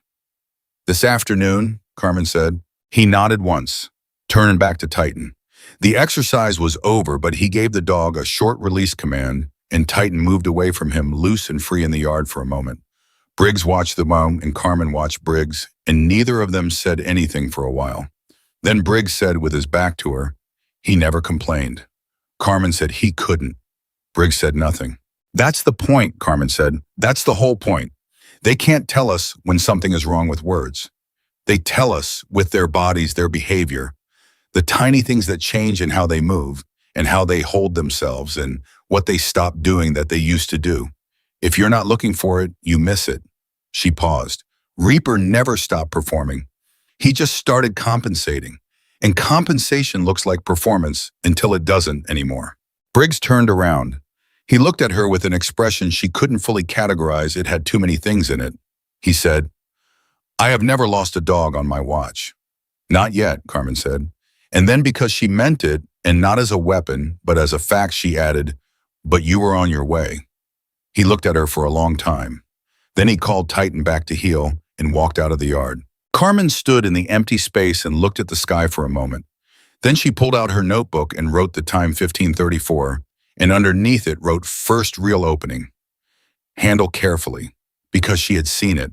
"This afternoon," Carmen said. He nodded once, turning back to Titan. The exercise was over, but he gave the dog a short release command, and Titan moved away from him, loose and free in the yard for a moment. Briggs watched the mom, and Carmen watched Briggs, and neither of them said anything for a while. Then Briggs said with his back to her, "He never complained." Carmen said he couldn't. Briggs said nothing. "That's the point," Carmen said. "That's the whole point. They can't tell us when something is wrong with words. They tell us with their bodies, their behavior, the tiny things that change in how they move and how they hold themselves and what they stop doing that they used to do. If you're not looking for it, you miss it." She paused. Reaper never stopped performing. He just started compensating. And compensation looks like performance until it doesn't anymore. Briggs turned around. He looked at her with an expression she couldn't fully categorize. It had too many things in it. He said, "I have never lost a dog on my watch." "Not yet," Carmen said. And then because she meant it, and not as a weapon, but as a fact, she added, "But you were on your way." He looked at her for a long time. Then he called Titan back to heel and walked out of the yard. Carmen stood in the empty space and looked at the sky for a moment. Then she pulled out her notebook and wrote the time 15:34, and underneath it wrote "First real opening." Handle carefully, because she had seen it,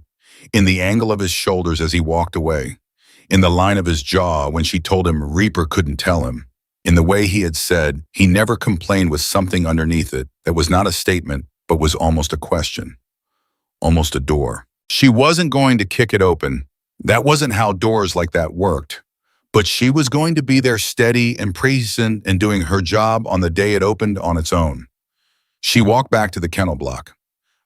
in the angle of his shoulders as he walked away, in the line of his jaw when she told him Reaper couldn't tell him, in the way he had said he never complained with something underneath it that was not a statement but was almost a question, almost a door. She wasn't going to kick it open. That wasn't how doors like that worked. But she was going to be there steady and present and doing her job on the day it opened on its own. She walked back to the kennel block.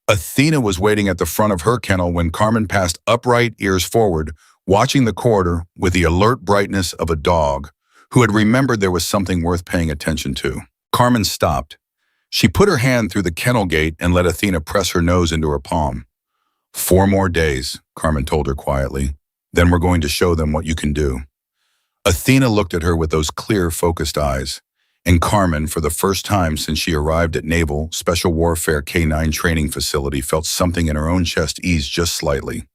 Athena was waiting at the front of her kennel when Carmen passed upright, ears forward, watching the corridor with the alert brightness of a dog who had remembered there was something worth paying attention to. Carmen stopped. She put her hand through the kennel gate and let Athena press her nose into her palm. 4 more days, Carmen told her quietly. Then we're going to show them what you can do. Athena looked at her with those clear, focused eyes. And Carmen, for the first time since she arrived at Naval Special Warfare K-9 training facility, felt something in her own chest ease just slightly.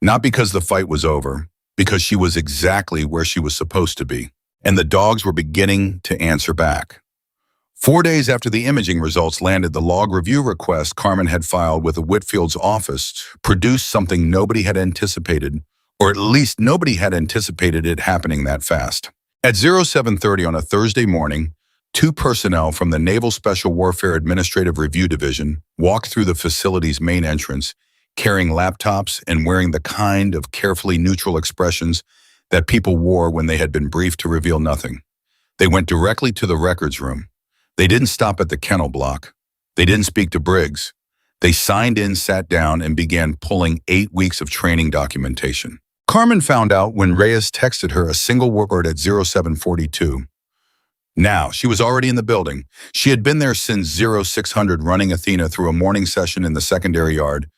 Not because the fight was over, because she was exactly where she was supposed to be. And the dogs were beginning to answer back. 4 days after the imaging results landed, the log review request Carmen had filed with the Whitfield's office produced something nobody had anticipated, or at least nobody had anticipated it happening that fast. At 07:30 on a Thursday morning, 2 personnel from the Naval Special Warfare Administrative Review Division walked through the facility's main entrance, carrying laptops and wearing the kind of carefully neutral expressions that people wore when they had been briefed to reveal nothing. They went directly to the records room. They didn't stop at the kennel block. They didn't speak to Briggs. They signed in, sat down, and began pulling 8 weeks of training documentation. Carmen found out when Reyes texted her a single word at 07:42. Now, she was already in the building. She had been there since 0600, running Athena through a morning session in the secondary yard.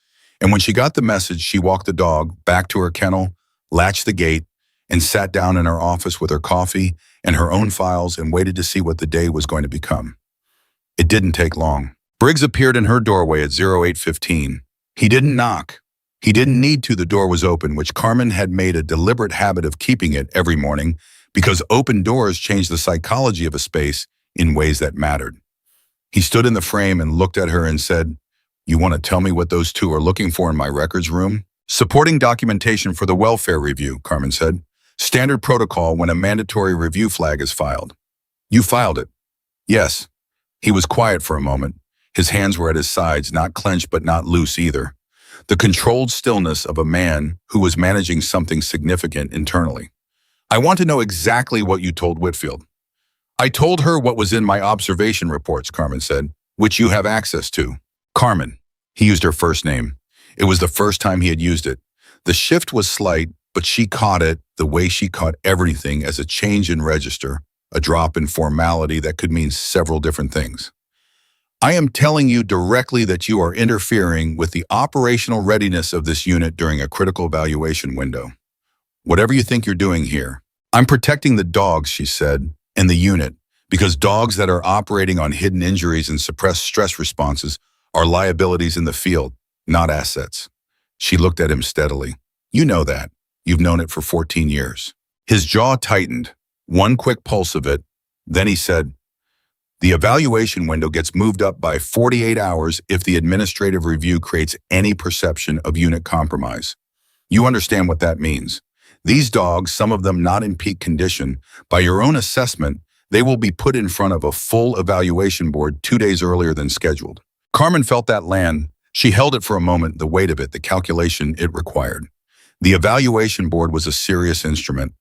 And when she got the message, she walked the dog back to her kennel, latched the gate, and sat down in her office with her coffee and her own files and waited to see what the day was going to become. It didn't take long. Briggs appeared in her doorway at 08:15. He didn't knock. He didn't need to. The door was open, which Carmen had made a deliberate habit of keeping it every morning because open doors changed the psychology of a space in ways that mattered. He stood in the frame and looked at her and said, "You want to tell me what those 2 are looking for in my records room?" "Supporting documentation for the welfare review," Carmen said. "Standard protocol when a mandatory review flag is filed." "You filed it?" "Yes." He was quiet for a moment. His hands were at his sides, not clenched but not loose either. The controlled stillness of a man who was managing something significant internally. "I want to know exactly what you told Whitfield." "I told her what was in my observation reports," Carmen said, "which you have access to." Carmen. He used her first name. It was the first time he had used it. The shift was slight, but she caught it the way she caught everything, as a change in register, a drop in formality that could mean several different things. I am telling you directly that you are interfering with the operational readiness of this unit during a critical evaluation window. Whatever you think you're doing here. I'm protecting the dogs, she said, and the unit, because dogs that are operating on hidden injuries and suppressed stress responses are liabilities in the field, not assets. She looked at him steadily. You know that. You've known it for 14 years. His jaw tightened, one quick pulse of it. Then he said, the evaluation window gets moved up by 48 hours if the administrative review creates any perception of unit compromise. You understand what that means. These dogs, some of them not in peak condition, by your own assessment, they will be put in front of a full evaluation board 2 days earlier than scheduled. Carmen felt that land. She held it for a moment, the weight of it, the calculation it required. The evaluation board was a serious instrument.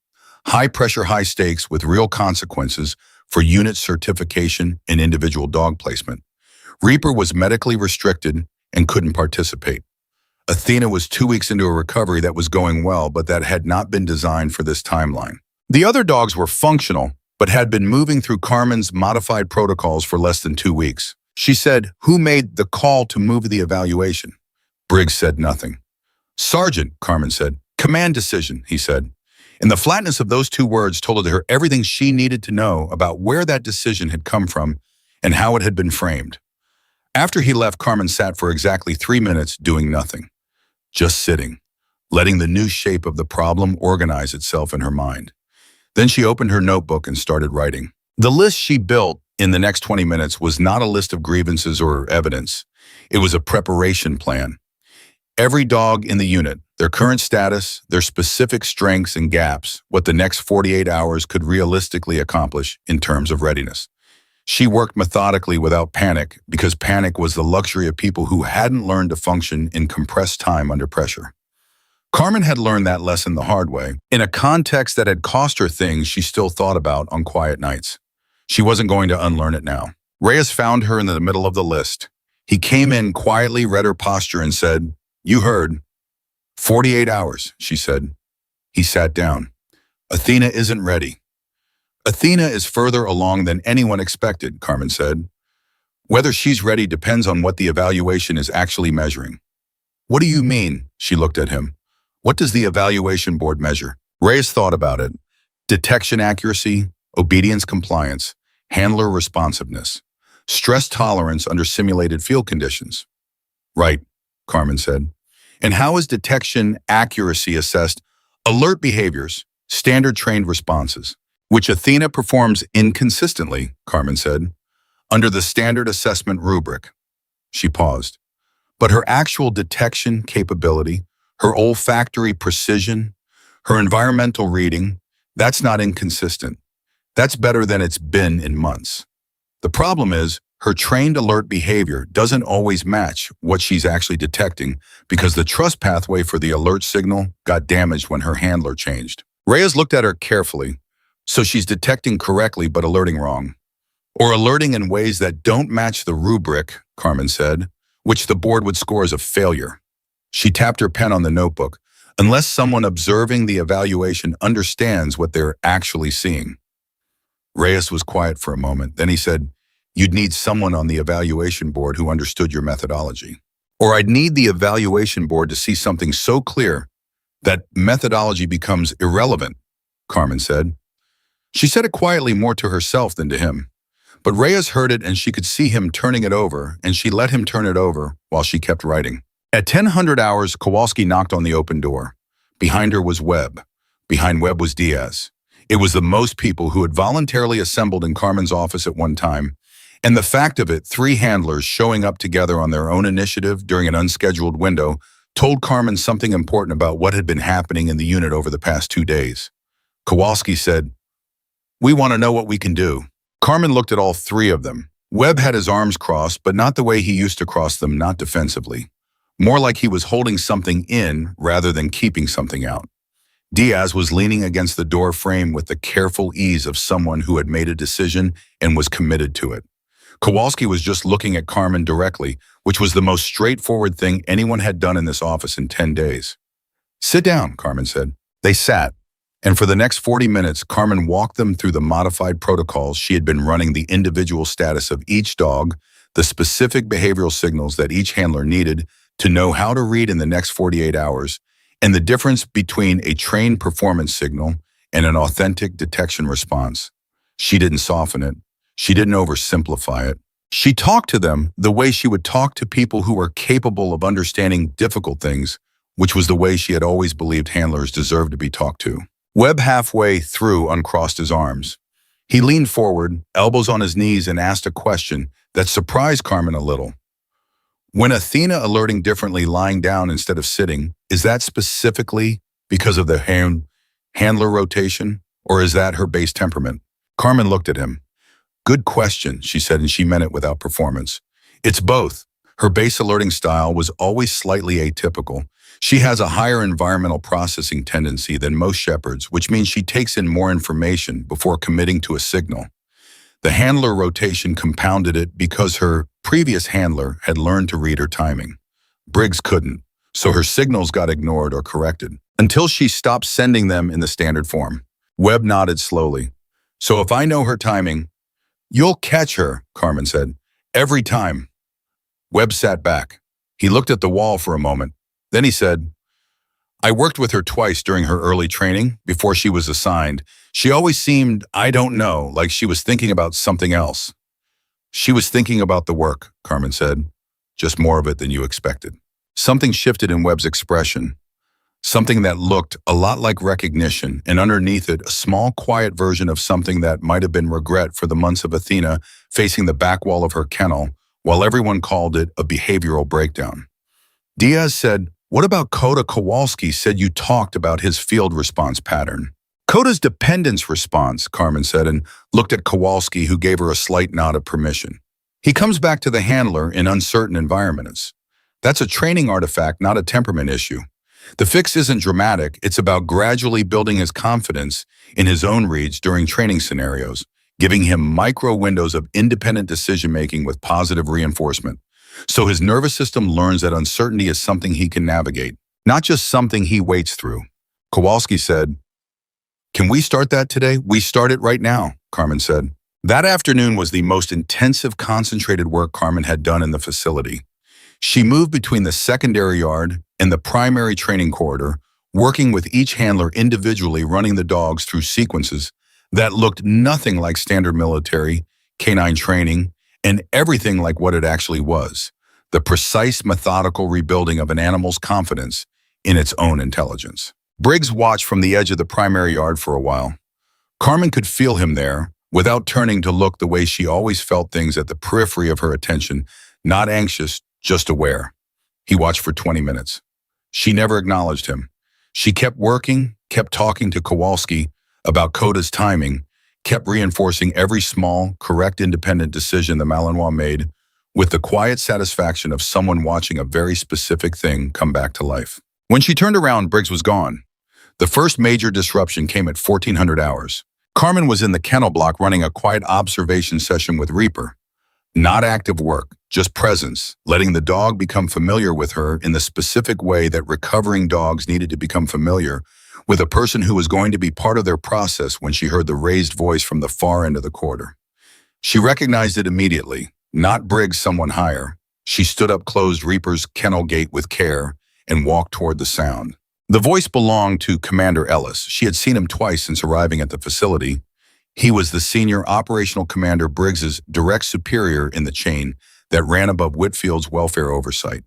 High pressure, high stakes with real consequences for unit certification and individual dog placement. Reaper was medically restricted and couldn't participate. Athena was 2 weeks into a recovery that was going well, but that had not been designed for this timeline. The other dogs were functional, but had been moving through Carmen's modified protocols for less than 2 weeks. She said, who made the call to move the evaluation? Briggs said nothing. Sergeant, Carmen said. Command decision, he said. And the flatness of those 2 words told her everything she needed to know about where that decision had come from and how it had been framed. After he left, Carmen sat for exactly 3 minutes doing nothing, just sitting, letting the new shape of the problem organize itself in her mind. Then she opened her notebook and started writing. The list she built in the next 20 minutes was not a list of grievances or evidence. It was a preparation plan. Every dog in the unit, their current status, their specific strengths and gaps, what the next 48 hours could realistically accomplish in terms of readiness. She worked methodically without panic because panic was the luxury of people who hadn't learned to function in compressed time under pressure. Carmen had learned that lesson the hard way, in a context that had cost her things she still thought about on quiet nights. She wasn't going to unlearn it now. Reyes found her in the middle of the list. He came in quietly, read her posture, and said, you heard. 48 hours, she said. He sat down. Athena isn't ready. Athena is further along than anyone expected, Carmen said. Whether she's ready depends on what the evaluation is actually measuring. What do you mean? She looked at him. What does the evaluation board measure? Reyes thought about it. Detection accuracy, obedience compliance, handler responsiveness, stress tolerance under simulated field conditions. Right, Carmen said. And how is detection accuracy assessed? Alert behaviors, standard trained responses, which Athena performs inconsistently, Carmen said, under the standard assessment rubric. She paused. But her actual detection capability, her olfactory precision, her environmental reading, that's not inconsistent. That's better than it's been in months. The problem is, her trained alert behavior doesn't always match what she's actually detecting because the trust pathway for the alert signal got damaged when her handler changed. Reyes looked at her carefully. So she's detecting correctly but alerting wrong. Or alerting in ways that don't match the rubric, Carmen said, which the board would score as a failure. She tapped her pen on the notebook. Unless someone observing the evaluation understands what they're actually seeing. Reyes was quiet for a moment. Then he said, you'd need someone on the evaluation board who understood your methodology. Or I'd need the evaluation board to see something so clear that methodology becomes irrelevant, Carmen said. She said it quietly, more to herself than to him. But Reyes heard it and she could see him turning it over, and she let him turn it over while she kept writing. At 10:00 hours, Kowalski knocked on the open door. Behind her was Webb. Behind Webb was Diaz. It was the most people who had voluntarily assembled in Carmen's office at one time, and the fact of it, 3 handlers showing up together on their own initiative during an unscheduled window told Carmen something important about what had been happening in the unit over the past 2 days. Kowalski said, we want to know what we can do. Carmen looked at all 3 of them. Webb had his arms crossed, but not the way he used to cross them, not defensively. More like he was holding something in rather than keeping something out. Diaz was leaning against the door frame with the careful ease of someone who had made a decision and was committed to it. Kowalski was just looking at Carmen directly, which was the most straightforward thing anyone had done in this office in 10 days. Sit down, Carmen said. They sat, and for the next 40 minutes, Carmen walked them through the modified protocols she had been running, the individual status of each dog, the specific behavioral signals that each handler needed to know how to read in the next 48 hours, and the difference between a trained performance signal and an authentic detection response. She didn't soften it. She didn't oversimplify it. She talked to them the way she would talk to people who were capable of understanding difficult things, which was the way she had always believed handlers deserved to be talked to. Webb halfway through uncrossed his arms. He leaned forward, elbows on his knees, and asked a question that surprised Carmen a little. When Athena alerting differently lying down instead of sitting, is that specifically because of the handler rotation, or is that her base temperament? Carmen looked at him. Good question, she said, and she meant it without performance. It's both. Her base alerting style was always slightly atypical. She has a higher environmental processing tendency than most shepherds, which means she takes in more information before committing to a signal. The handler rotation compounded it because her previous handler had learned to read her timing. Briggs couldn't, so her signals got ignored or corrected, until she stopped sending them in the standard form. Webb nodded slowly. So if I know her timing, you'll catch her, Carmen said. Every time. Webb sat back. He looked at the wall for a moment. Then he said, I worked with her twice during her early training, before she was assigned. She always seemed, I don't know, like she was thinking about something else. She was thinking about the work, Carmen said. Just more of it than you expected. Something shifted in Webb's expression. Something that looked a lot like recognition, and underneath it, a small, quiet version of something that might have been regret for the months of Athena facing the back wall of her kennel, while everyone called it a behavioral breakdown. Diaz said, what about Koda Kowalski said you talked about his field response pattern? Koda's dependence response, Carmen said, and looked at Kowalski, who gave her a slight nod of permission. He comes back to the handler in uncertain environments. That's a training artifact, not a temperament issue. The fix isn't dramatic, it's about gradually building his confidence in his own reads during training scenarios, giving him micro windows of independent decision-making with positive reinforcement. So his nervous system learns that uncertainty is something he can navigate, not just something he waits through. Kowalski said, can we start that today? We start it right now, Carmen said. That afternoon was the most intensive, concentrated work Carmen had done in the facility. She moved between the secondary yard and the primary training corridor, working with each handler individually, running the dogs through sequences that looked nothing like standard military, canine training, and everything like what it actually was, the precise, methodical rebuilding of an animal's confidence in its own intelligence. Briggs watched from the edge of the primary yard for a while. Carmen could feel him there, without turning to look, the way she always felt things at the periphery of her attention, not anxious, just aware. He watched for 20 minutes. She never acknowledged him. She kept working, kept talking to Kowalski about Koda's timing, kept reinforcing every small, correct, independent decision the Malinois made with the quiet satisfaction of someone watching a very specific thing come back to life. When she turned around, Briggs was gone. The first major disruption came at 1400 hours. Carmen was in the kennel block running a quiet observation session with Reaper. Not active work, just presence, letting the dog become familiar with her in the specific way that recovering dogs needed to become familiar with a person who was going to be part of their process. When she heard the raised voice from the far end of the corridor, she recognized it immediately. Not Briggs, someone higher. She stood up, closed Reaper's kennel gate with care, and walked toward the sound. The voice belonged to Commander Ellis. She had seen him twice since arriving at the facility. He was the senior operational commander, Briggs's direct superior in the chain that ran above Whitfield's welfare oversight.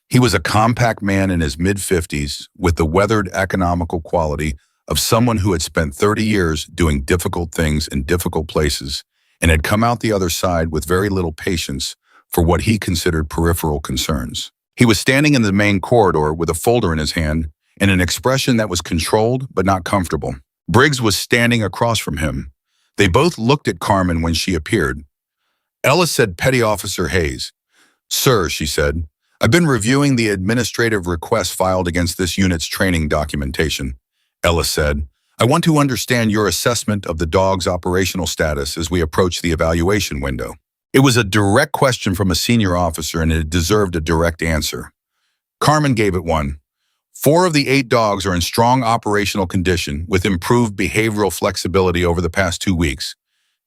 He was a compact man in his mid-50s with the weathered, economical quality of someone who had spent 30 years doing difficult things in difficult places and had come out the other side with very little patience for what he considered peripheral concerns. He was standing in the main corridor with a folder in his hand and an expression that was controlled but not comfortable. Briggs was standing across from him. They both looked at Carmen when she appeared. Ellis said, Petty Officer Hayes. Sir, she said, I've been reviewing the administrative request filed against this unit's training documentation. Ellis said, I want to understand your assessment of the dog's operational status as we approach the evaluation window. It was a direct question from a senior officer, and it deserved a direct answer. Carmen gave it one. 4 of the 8 dogs are in strong operational condition with improved behavioral flexibility over the past 2 weeks.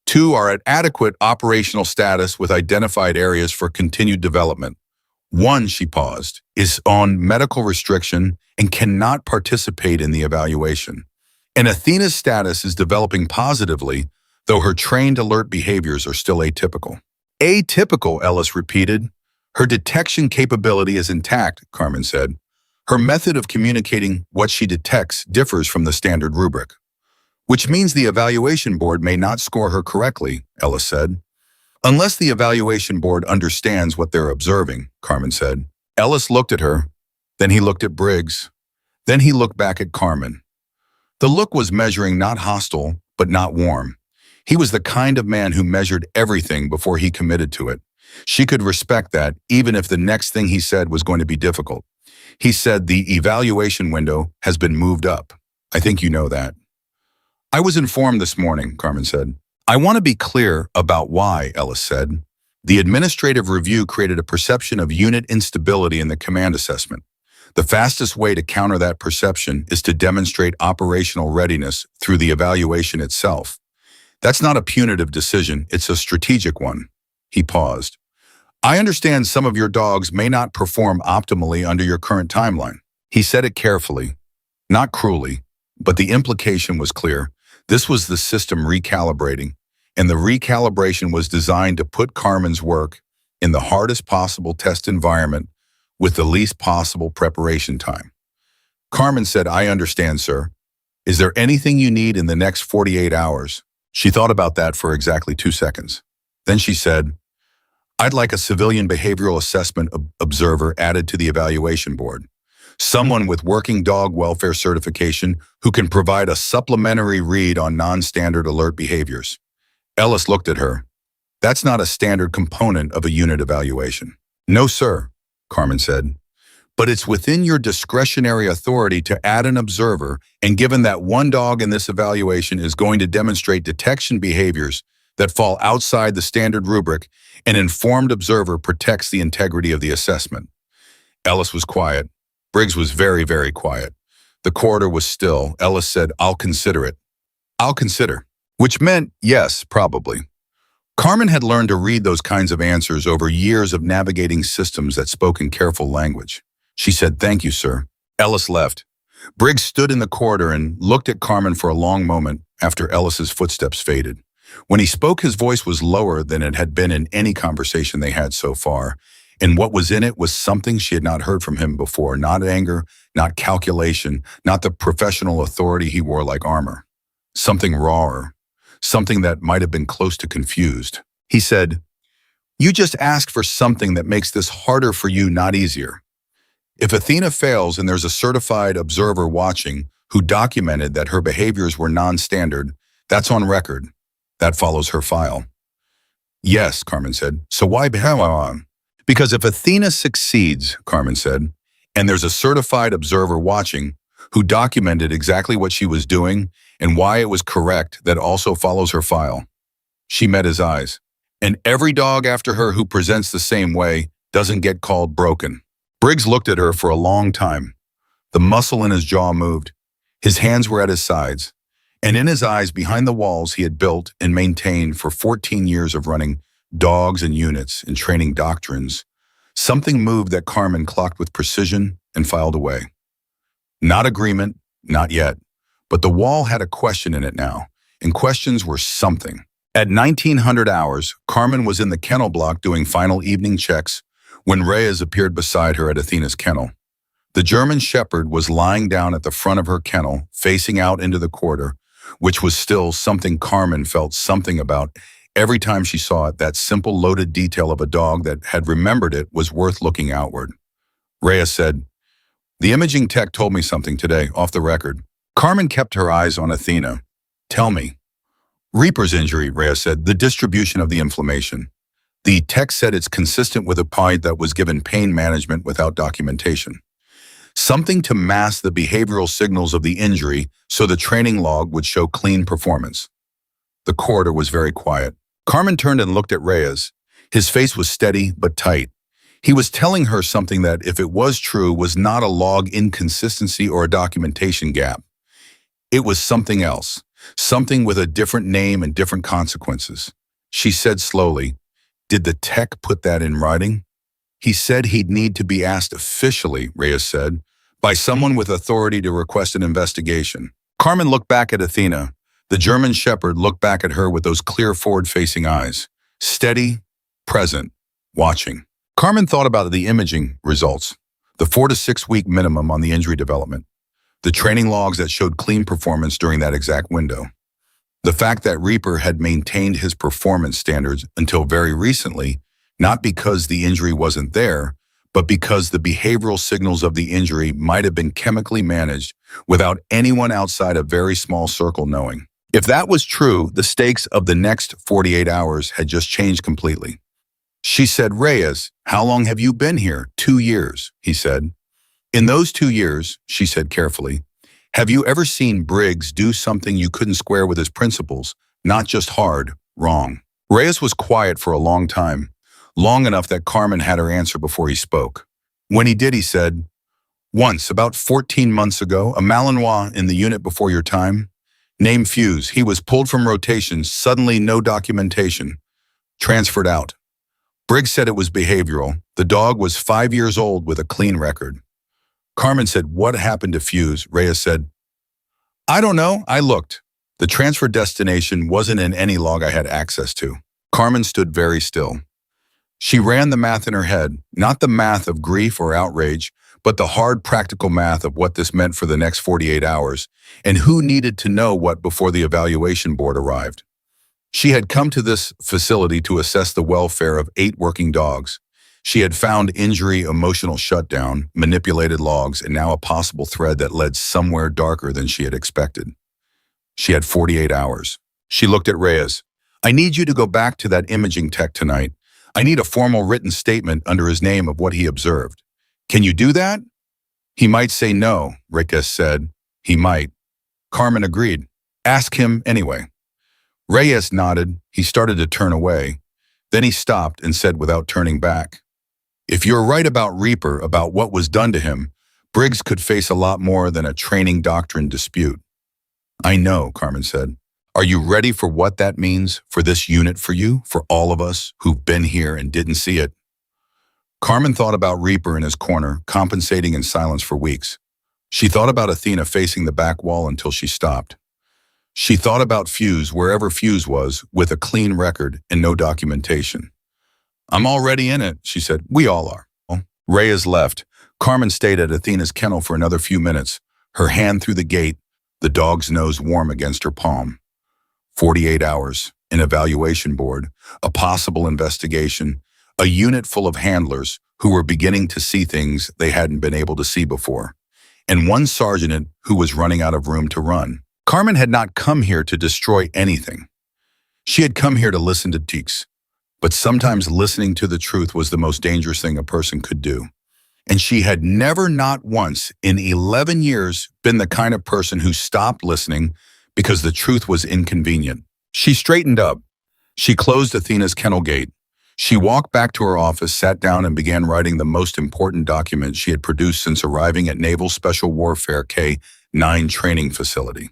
Two are at adequate operational status with identified areas for continued development. One, she paused, is on medical restriction and cannot participate in the evaluation. And Athena's status is developing positively, though her trained alert behaviors are still atypical. Atypical, Ellis repeated. Her detection capability is intact, Carmen said. Her method of communicating what she detects differs from the standard rubric, which means the evaluation board may not score her correctly, Ellis said. Unless the evaluation board understands what they're observing, Carmen said. Ellis looked at her, then he looked at Briggs, then he looked back at Carmen. The look was measuring, not hostile, but not warm. He was the kind of man who measured everything before he committed to it. She could respect that, even if the next thing he said was going to be difficult. He said, "The evaluation window has been moved up. I think you know that." "I was informed this morning," Carmen said. "I want to be clear about why," Ellis said. "The administrative review created a perception of unit instability in the command assessment. The fastest way to counter that perception is to demonstrate operational readiness through the evaluation itself. That's not a punitive decision, it's a strategic one." He paused. "I understand some of your dogs may not perform optimally under your current timeline." He said it carefully, not cruelly, but the implication was clear. This was the system recalibrating, and the recalibration was designed to put Carmen's work in the hardest possible test environment with the least possible preparation time. Carmen said, "I understand, sir. Is there anything you need in the next 48 hours? She thought about that for exactly 2 seconds. Then she said, "I'd like a civilian behavioral assessment observer added to the evaluation board. Someone with working dog welfare certification who can provide a supplementary read on non-standard alert behaviors." Ellis looked at her. "That's not a standard component of a unit evaluation." "No, sir," Carmen said. "But it's within your discretionary authority to add an observer, and given that one dog in this evaluation is going to demonstrate detection behaviors that fall outside the standard rubric, an informed observer protects the integrity of the assessment." Ellis was quiet. Briggs was very, very quiet. The corridor was still. Ellis said, "I'll consider it." "I'll consider." Which meant yes, probably. Carmen had learned to read those kinds of answers over years of navigating systems that spoke in careful language. She said, "Thank you, sir." Ellis left. Briggs stood in the corridor and looked at Carmen for a long moment after Ellis's footsteps faded. When he spoke, his voice was lower than it had been in any conversation they had so far, and what was in it was something she had not heard from him before, not anger, not calculation, not the professional authority he wore like armor. Something rawer, something that might have been close to confused. He said, "You just asked for something that makes this harder for you, not easier. If Athena fails and there's a certified observer watching who documented that her behaviors were non-standard, that's on record. That follows her file." "Yes," Carmen said. "So why behave on?" "Because if Athena succeeds," Carmen said, "and there's a certified observer watching who documented exactly what she was doing and why it was correct, that also follows her file." She met his eyes. "And every dog after her who presents the same way doesn't get called broken." Briggs looked at her for a long time. The muscle in his jaw moved. His hands were at his sides. And in his eyes, behind the walls he had built and maintained for 14 years of running dogs and units and training doctrines, something moved that Carmen clocked with precision and filed away. Not agreement, not yet, but the wall had a question in it now, and questions were something. At 1900 hours, Carmen was in the kennel block doing final evening checks when Reyes appeared beside her at Athena's kennel. The German Shepherd was lying down at the front of her kennel, facing out into the corridor, which was still something Carmen felt something about every time she saw it. That simple loaded detail of a dog that had remembered it was worth looking outward. Reyes said, "The imaging tech told me something today, off the record." Carmen kept her eyes on Athena. "Tell me." "Reaper's injury," Reyes said, "the distribution of the inflammation. The tech said it's consistent with a pied that was given pain management without documentation. Something to mask the behavioral signals of the injury so the training log would show clean performance." The corridor was very quiet. Carmen turned and looked at Reyes. His face was steady but tight. He was telling her something that, if it was true, was not a log inconsistency or a documentation gap. It was something else, something with a different name and different consequences. She said slowly, "Did the tech put that in writing?" "He said he'd need to be asked officially," Reyes said, "by someone with authority to request an investigation." Carmen looked back at Athena. The German shepherd looked back at her with those clear forward-facing eyes, steady, present, watching. Carmen thought about the imaging results, the 4 to 6 week minimum on the injury development, the training logs that showed clean performance during that exact window. The fact that Reaper had maintained his performance standards until very recently, not because the injury wasn't there, but because the behavioral signals of the injury might have been chemically managed without anyone outside a very small circle knowing. If that was true, the stakes of the next 48 hours had just changed completely. She said, "Reyes, how long have you been here?" 2 years, he said. "In those 2 years," she said carefully, "have you ever seen Briggs do something you couldn't square with his principles, not just hard, wrong?" Reyes was quiet for a long time, long enough that Carmen had her answer before he spoke. When he did, he said, "Once, about 14 months ago, a Malinois in the unit before your time, named Fuse. He was pulled from rotation, suddenly no documentation, transferred out. Briggs said it was behavioral. The dog was 5 years old with a clean record." Carmen said, "What happened to Fuse?" Reyes said, "I don't know. I looked. The transfer destination wasn't in any log I had access to." Carmen stood very still. She ran the math in her head, not the math of grief or outrage, but the hard practical math of what this meant for the next 48 hours, and who needed to know what before the evaluation board arrived. She had come to this facility to assess the welfare of 8 working dogs. She had found injury, emotional shutdown, manipulated logs, and now a possible thread that led somewhere darker than she had expected. She had 48 hours. She looked at Reyes. "I need you to go back to that imaging tech tonight. I need a formal written statement under his name of what he observed. Can you do that?" "He might say no," Reyes said. "He might." Carmen agreed. "Ask him anyway." Reyes nodded. He started to turn away. Then he stopped and said without turning back, "If you're right about Reaper, about what was done to him, Briggs could face a lot more than a training doctrine dispute." "I know," Carmen said. "Are you ready for what that means for this unit, for you, for all of us who've been here and didn't see it?" Carmen thought about Reaper in his corner, compensating in silence for weeks. She thought about Athena facing the back wall until she stopped. She thought about Fuse, wherever Fuse was, with a clean record and no documentation. "I'm already in it," she said. "We all are." Reyes left. Carmen stayed at Athena's kennel for another few minutes, her hand through the gate, the dog's nose warm against her palm. 48 hours, an evaluation board, a possible investigation, a unit full of handlers who were beginning to see things they hadn't been able to see before, and one sergeant who was running out of room to run. Carmen had not come here to destroy anything. She had come here to listen to critiques, but sometimes listening to the truth was the most dangerous thing a person could do. And she had never, not once, in 11 years, been the kind of person who stopped listening because the truth was inconvenient. She straightened up. She closed Athena's kennel gate. She walked back to her office, sat down, and began writing the most important document she had produced since arriving at Naval Special Warfare K-9 training facility.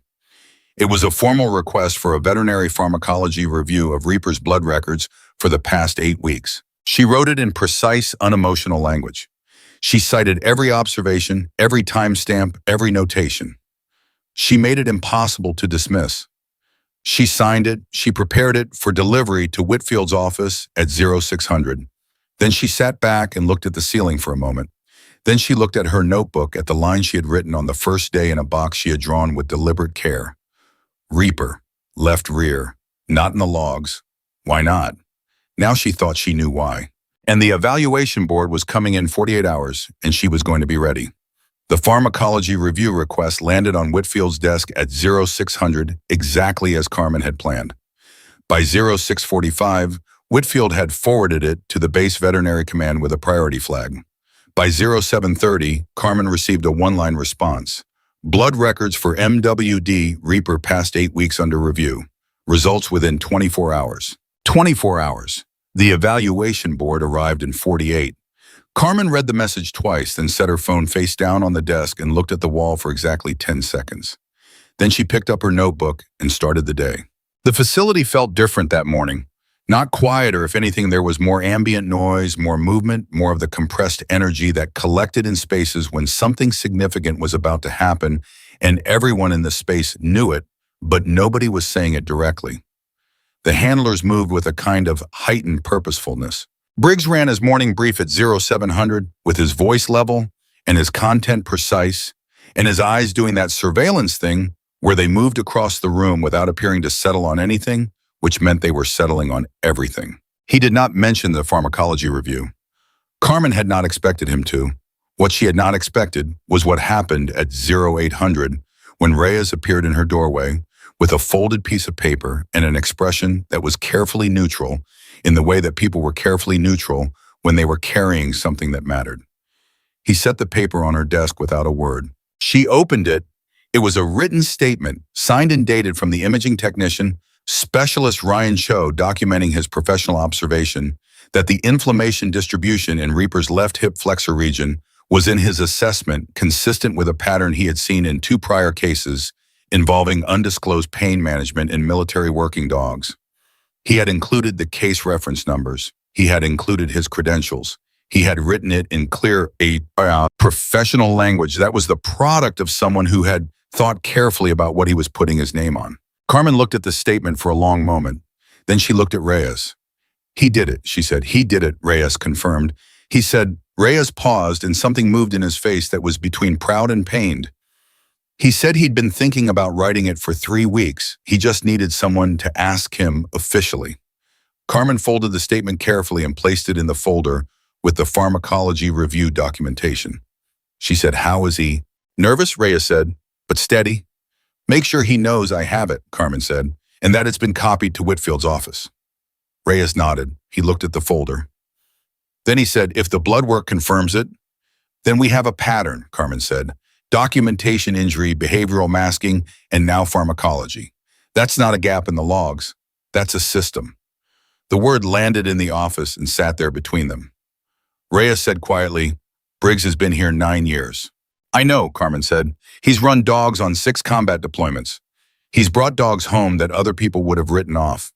It was a formal request for a veterinary pharmacology review of Reaper's blood records for the past 8 weeks. She wrote it in precise, unemotional language. She cited every observation, every timestamp, every notation. She made it impossible to dismiss. She signed it. She prepared it for delivery to Whitfield's office at 0600. Then she sat back and looked at the ceiling for a moment. Then she looked at her notebook at the line she had written on the first day in a box she had drawn with deliberate care. Reaper, left rear, not in the logs. Why not? Now she thought she knew why. And the evaluation board was coming in 48 hours, and she was going to be ready. The pharmacology review request landed on Whitfield's desk at 0600, exactly as Carmen had planned. By 0645, Whitfield had forwarded it to the base veterinary command with a priority flag. By 0730, Carmen received a one-line response. Blood records for MWD Reaper past 8 weeks under review. Results within 24 hours. 24 hours. The evaluation board arrived in 48. Carmen read the message twice, then set her phone face down on the desk and looked at the wall for exactly 10 seconds. Then she picked up her notebook and started the day. The facility felt different that morning. Not quieter, if anything, there was more ambient noise, more movement, more of the compressed energy that collected in spaces when something significant was about to happen, and everyone in the space knew it, but nobody was saying it directly. The handlers moved with a kind of heightened purposefulness. Briggs ran his morning brief at 0700 with his voice level and his content precise, and his eyes doing that surveillance thing where they moved across the room without appearing to settle on anything, which meant they were settling on everything. He did not mention the pharmacology review. Carmen had not expected him to. What she had not expected was what happened at 0800 when Reyes appeared in her doorway with a folded piece of paper and an expression that was carefully neutral in the way that people were carefully neutral when they were carrying something that mattered. He set the paper on her desk without a word. She opened it. It was a written statement, signed and dated from the imaging technician, Specialist Ryan Cho, documenting his professional observation that the inflammation distribution in Reaper's left hip flexor region was in his assessment consistent with a pattern he had seen in 2 prior cases involving undisclosed pain management in military working dogs. He had included the case reference numbers. He had included his credentials. He had written it in clear, professional language that was the product of someone who had thought carefully about what he was putting his name on. Carmen looked at the statement for a long moment. Then she looked at Reyes. "He did it," she said. "He did it," Reyes confirmed. He said. Reyes paused and something moved in his face that was between proud and pained. He said he'd been thinking about writing it for 3 weeks. He just needed someone to ask him officially. Carmen folded the statement carefully and placed it in the folder with the pharmacology review documentation. She said, "How is he?" "Nervous," Reyes said, "but steady." "Make sure he knows I have it," Carmen said, "and that it's been copied to Whitfield's office." Reyes nodded. He looked at the folder. Then he said, "If the blood work confirms it, then we have a pattern," Carmen said. "Documentation, injury, behavioral masking, and now pharmacology. That's not a gap in the logs. That's a system." The word landed in the office and sat there between them. Reyes said quietly, "Briggs has been here 9 years." "I know," Carmen said. "He's run dogs on 6 combat deployments. He's brought dogs home that other people would have written off.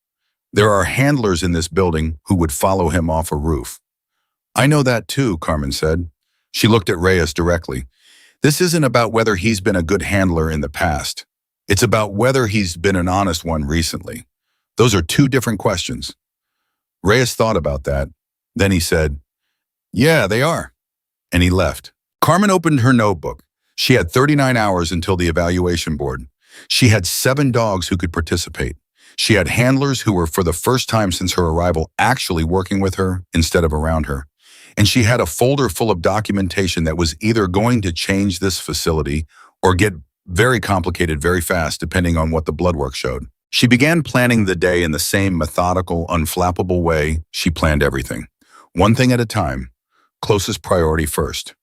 There are handlers in this building who would follow him off a roof." "I know that too," Carmen said. She looked at Reyes directly. "This isn't about whether he's been a good handler in the past. It's about whether he's been an honest one recently. Those are 2 different questions." Reyes thought about that. Then he said, "Yeah, they are." And he left. Carmen opened her notebook. She had 39 hours until the evaluation board. She had 7 dogs who could participate. She had handlers who were, for the first time since her arrival, actually working with her instead of around her. And she had a folder full of documentation that was either going to change this facility or get very complicated very fast, depending on what the blood work showed. She began planning the day in the same methodical, unflappable way she planned everything. One thing at a time, closest priority first.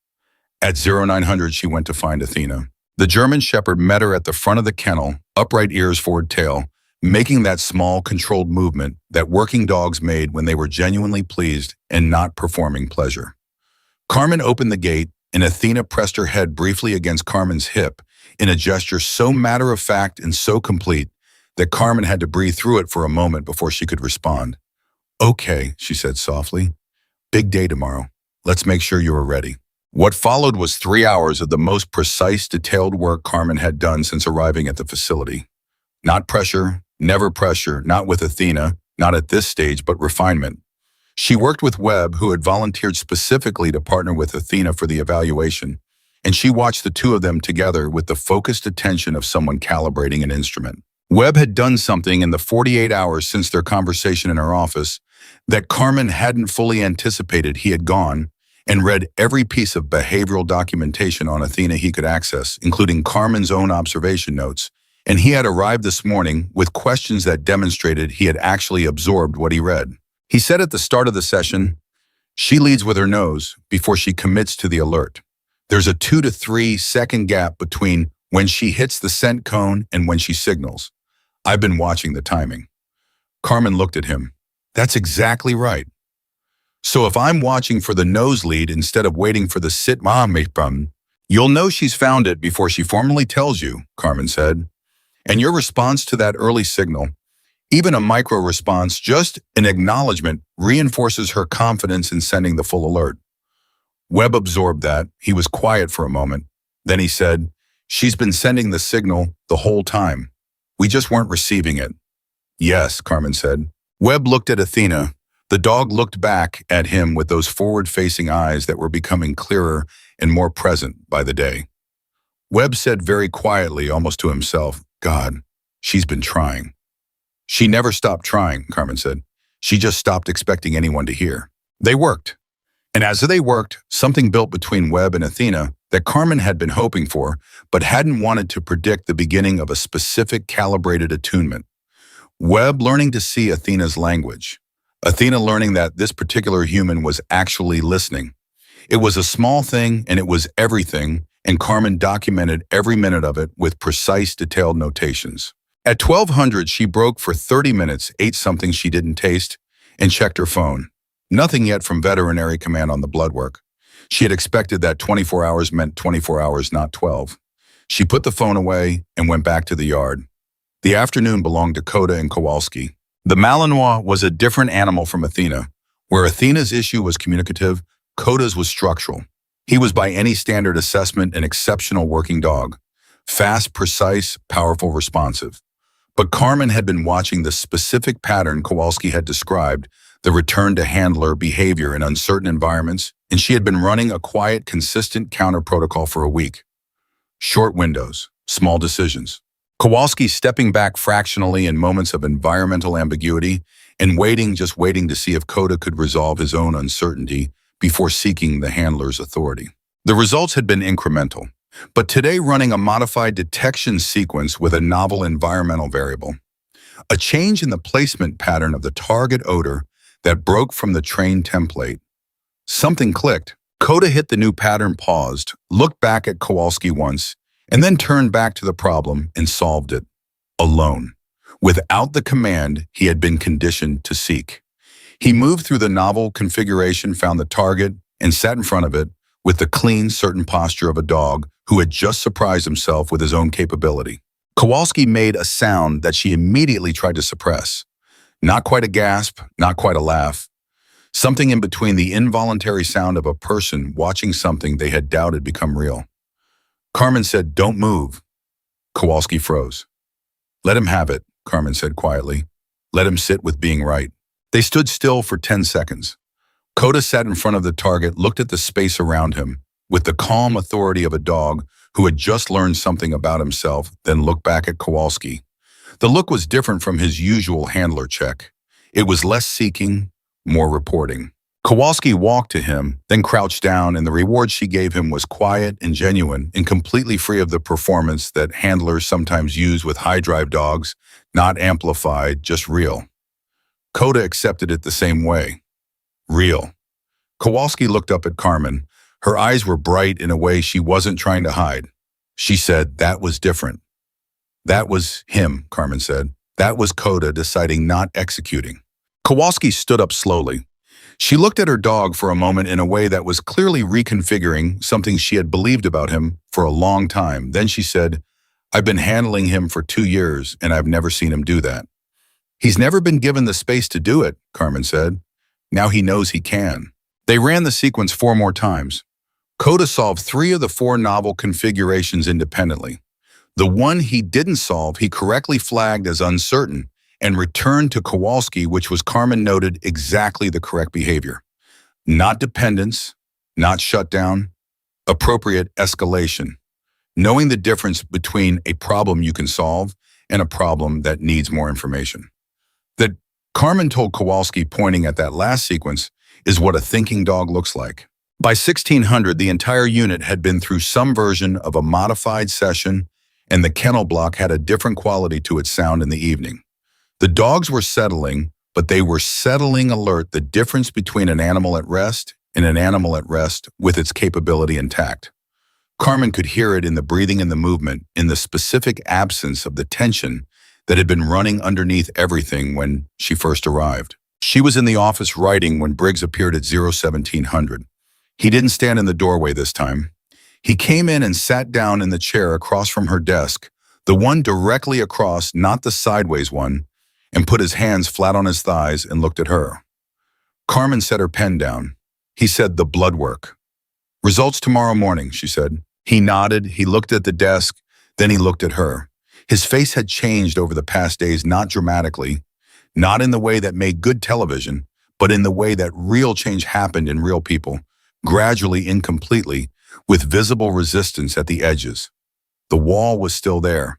At 0900, she went to find Athena. The German Shepherd met her at the front of the kennel, upright ears, forward tail, making that small, controlled movement that working dogs made when they were genuinely pleased and not performing pleasure. Carmen opened the gate, and Athena pressed her head briefly against Carmen's hip in a gesture so matter-of-fact and so complete that Carmen had to breathe through it for a moment before she could respond. "Okay," she said softly. "Big day tomorrow. Let's make sure you are ready." What followed was 3 hours of the most precise, detailed work Carmen had done since arriving at the facility. Not pressure, never pressure, not with Athena, not at this stage, but refinement. She worked with Webb, who had volunteered specifically to partner with Athena for the evaluation, and she watched the 2 of them together with the focused attention of someone calibrating an instrument. Webb had done something in the 48 hours since their conversation in her office that Carmen hadn't fully anticipated. He had gone and read every piece of behavioral documentation on Athena he could access, including Carmen's own observation notes, and he had arrived this morning with questions that demonstrated he had actually absorbed what he read. He said at the start of the session, "She leads with her nose before she commits to the alert. There's a 2 to 3 second gap between when she hits the scent cone and when she signals. I've been watching the timing." Carmen looked at him. "That's exactly right. So if I'm watching for the nose lead instead of waiting for the sit mom, you'll know she's found it before she formally tells you," Carmen said. And your response to that early signal, even a micro response, just an acknowledgement, reinforces her confidence in sending the full alert. Webb absorbed that. He was quiet for a moment. Then he said, "She's been sending the signal the whole time. We just weren't receiving it." "Yes," Carmen said. Webb looked at Athena. The dog looked back at him with those forward-facing eyes that were becoming clearer and more present by the day. Webb said very quietly, almost to himself, "God, she's been trying." "She never stopped trying," Carmen said. "She just stopped expecting anyone to hear." They worked. And as they worked, something built between Webb and Athena that Carmen had been hoping for, but hadn't wanted to predict the beginning of a specific calibrated attunement. Webb learning to see Athena's language. Athena learning that this particular human was actually listening. It was a small thing and it was everything, and Carmen documented every minute of it with precise, detailed notations. At 1200, she broke for 30 minutes, ate something she didn't taste, and checked her phone. Nothing yet from veterinary command on the blood work. She had expected that 24 hours meant 24 hours, not 12. She put the phone away and went back to the yard. The afternoon belonged to Coda and Kowalski. The Malinois was a different animal from Athena. Where Athena's issue was communicative, Coda's was structural. He was by any standard assessment an exceptional working dog. Fast, precise, powerful, responsive. But Carmen had been watching the specific pattern Kowalski had described, the return to handler behavior in uncertain environments, and she had been running a quiet, consistent counter protocol for a week. Short windows, small decisions. Kowalski stepping back fractionally in moments of environmental ambiguity and just waiting to see if Coda could resolve his own uncertainty before seeking the handler's authority. The results had been incremental, but today running a modified detection sequence with a novel environmental variable. A change in the placement pattern of the target odor that broke from the trained template. Something clicked. Coda hit the new pattern, paused, looked back at Kowalski once, and then turned back to the problem and solved it. Alone. Without the command he had been conditioned to seek. He moved through the novel configuration, found the target, and sat in front of it with the clean, certain posture of a dog who had just surprised himself with his own capability. Kowalski made a sound that she immediately tried to suppress. Not quite a gasp, not quite a laugh. Something in between the involuntary sound of a person watching something they had doubted become real. Carmen said, "Don't move." Kowalski froze. "Let him have it," Carmen said quietly. "Let him sit with being right." They stood still for 10 seconds. Coda sat in front of the target, looked at the space around him, with the calm authority of a dog who had just learned something about himself, then looked back at Kowalski. The look was different from his usual handler check. It was less seeking, more reporting. Kowalski walked to him, then crouched down, and the reward she gave him was quiet and genuine and completely free of the performance that handlers sometimes use with high-drive dogs, not amplified, just real. Coda accepted it the same way. Real. Kowalski looked up at Carmen. Her eyes were bright in a way she wasn't trying to hide. She said, "That was different." "That was him," Carmen said. "That was Coda deciding, not executing." Kowalski stood up slowly. She looked at her dog for a moment in a way that was clearly reconfiguring something she had believed about him for a long time. Then she said, "I've been handling him for 2 years, and I've never seen him do that." "He's never been given the space to do it," Carmen said. "Now he knows he can." They ran the sequence 4 more times. Coda solved 3 of the 4 novel configurations independently. The one he didn't solve, he correctly flagged as uncertain and returned to Kowalski, which was, Carmen noted, exactly the correct behavior. Not dependence, not shutdown, appropriate escalation. Knowing the difference between a problem you can solve and a problem that needs more information. That Carmen told Kowalski, pointing at that last sequence, is what a thinking dog looks like. By 1600, the entire unit had been through some version of a modified session, and the kennel block had a different quality to its sound in the evening. The dogs were settling, but they were settling alert, the difference between an animal at rest and an animal at rest with its capability intact. Carmen could hear it in the breathing and the movement, in the specific absence of the tension that had been running underneath everything when she first arrived. She was in the office writing when Briggs appeared at 1700. He didn't stand in the doorway this time. He came in and sat down in the chair across from her desk, The one directly across, not the sideways one, and put his hands flat on his thighs and looked at her. Carmen set her pen down. He said, "The blood work." "Results tomorrow morning," she said. He nodded, he looked at the desk, then he looked at her. His face had changed over the past days, not dramatically, not in the way that made good television, but in the way that real change happened in real people, gradually, incompletely, with visible resistance at the edges. The wall was still there,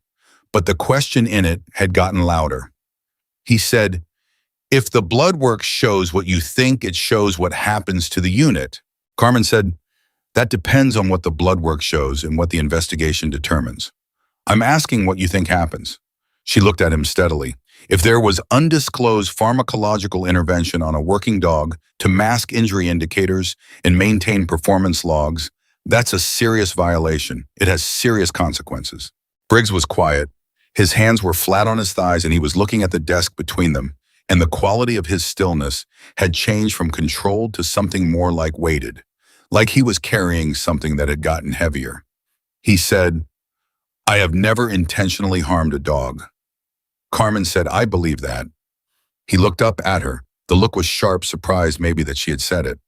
but the question in it had gotten louder. He said, "If the blood work shows what you think it shows, what happens to the unit?" Carmen said, "That depends on what the blood work shows and what the investigation determines. I'm asking what you think happens." She looked at him steadily. "If there was undisclosed pharmacological intervention on a working dog to mask injury indicators and maintain performance logs, that's a serious violation. It has serious consequences." Briggs was quiet. His hands were flat on his thighs and he was looking at the desk between them, and the quality of his stillness had changed from controlled to something more like weighted, like he was carrying something that had gotten heavier. He said, "I have never intentionally harmed a dog." Carmen said, "I believe that." He looked up at her. The look was sharp, surprised maybe that she had said it.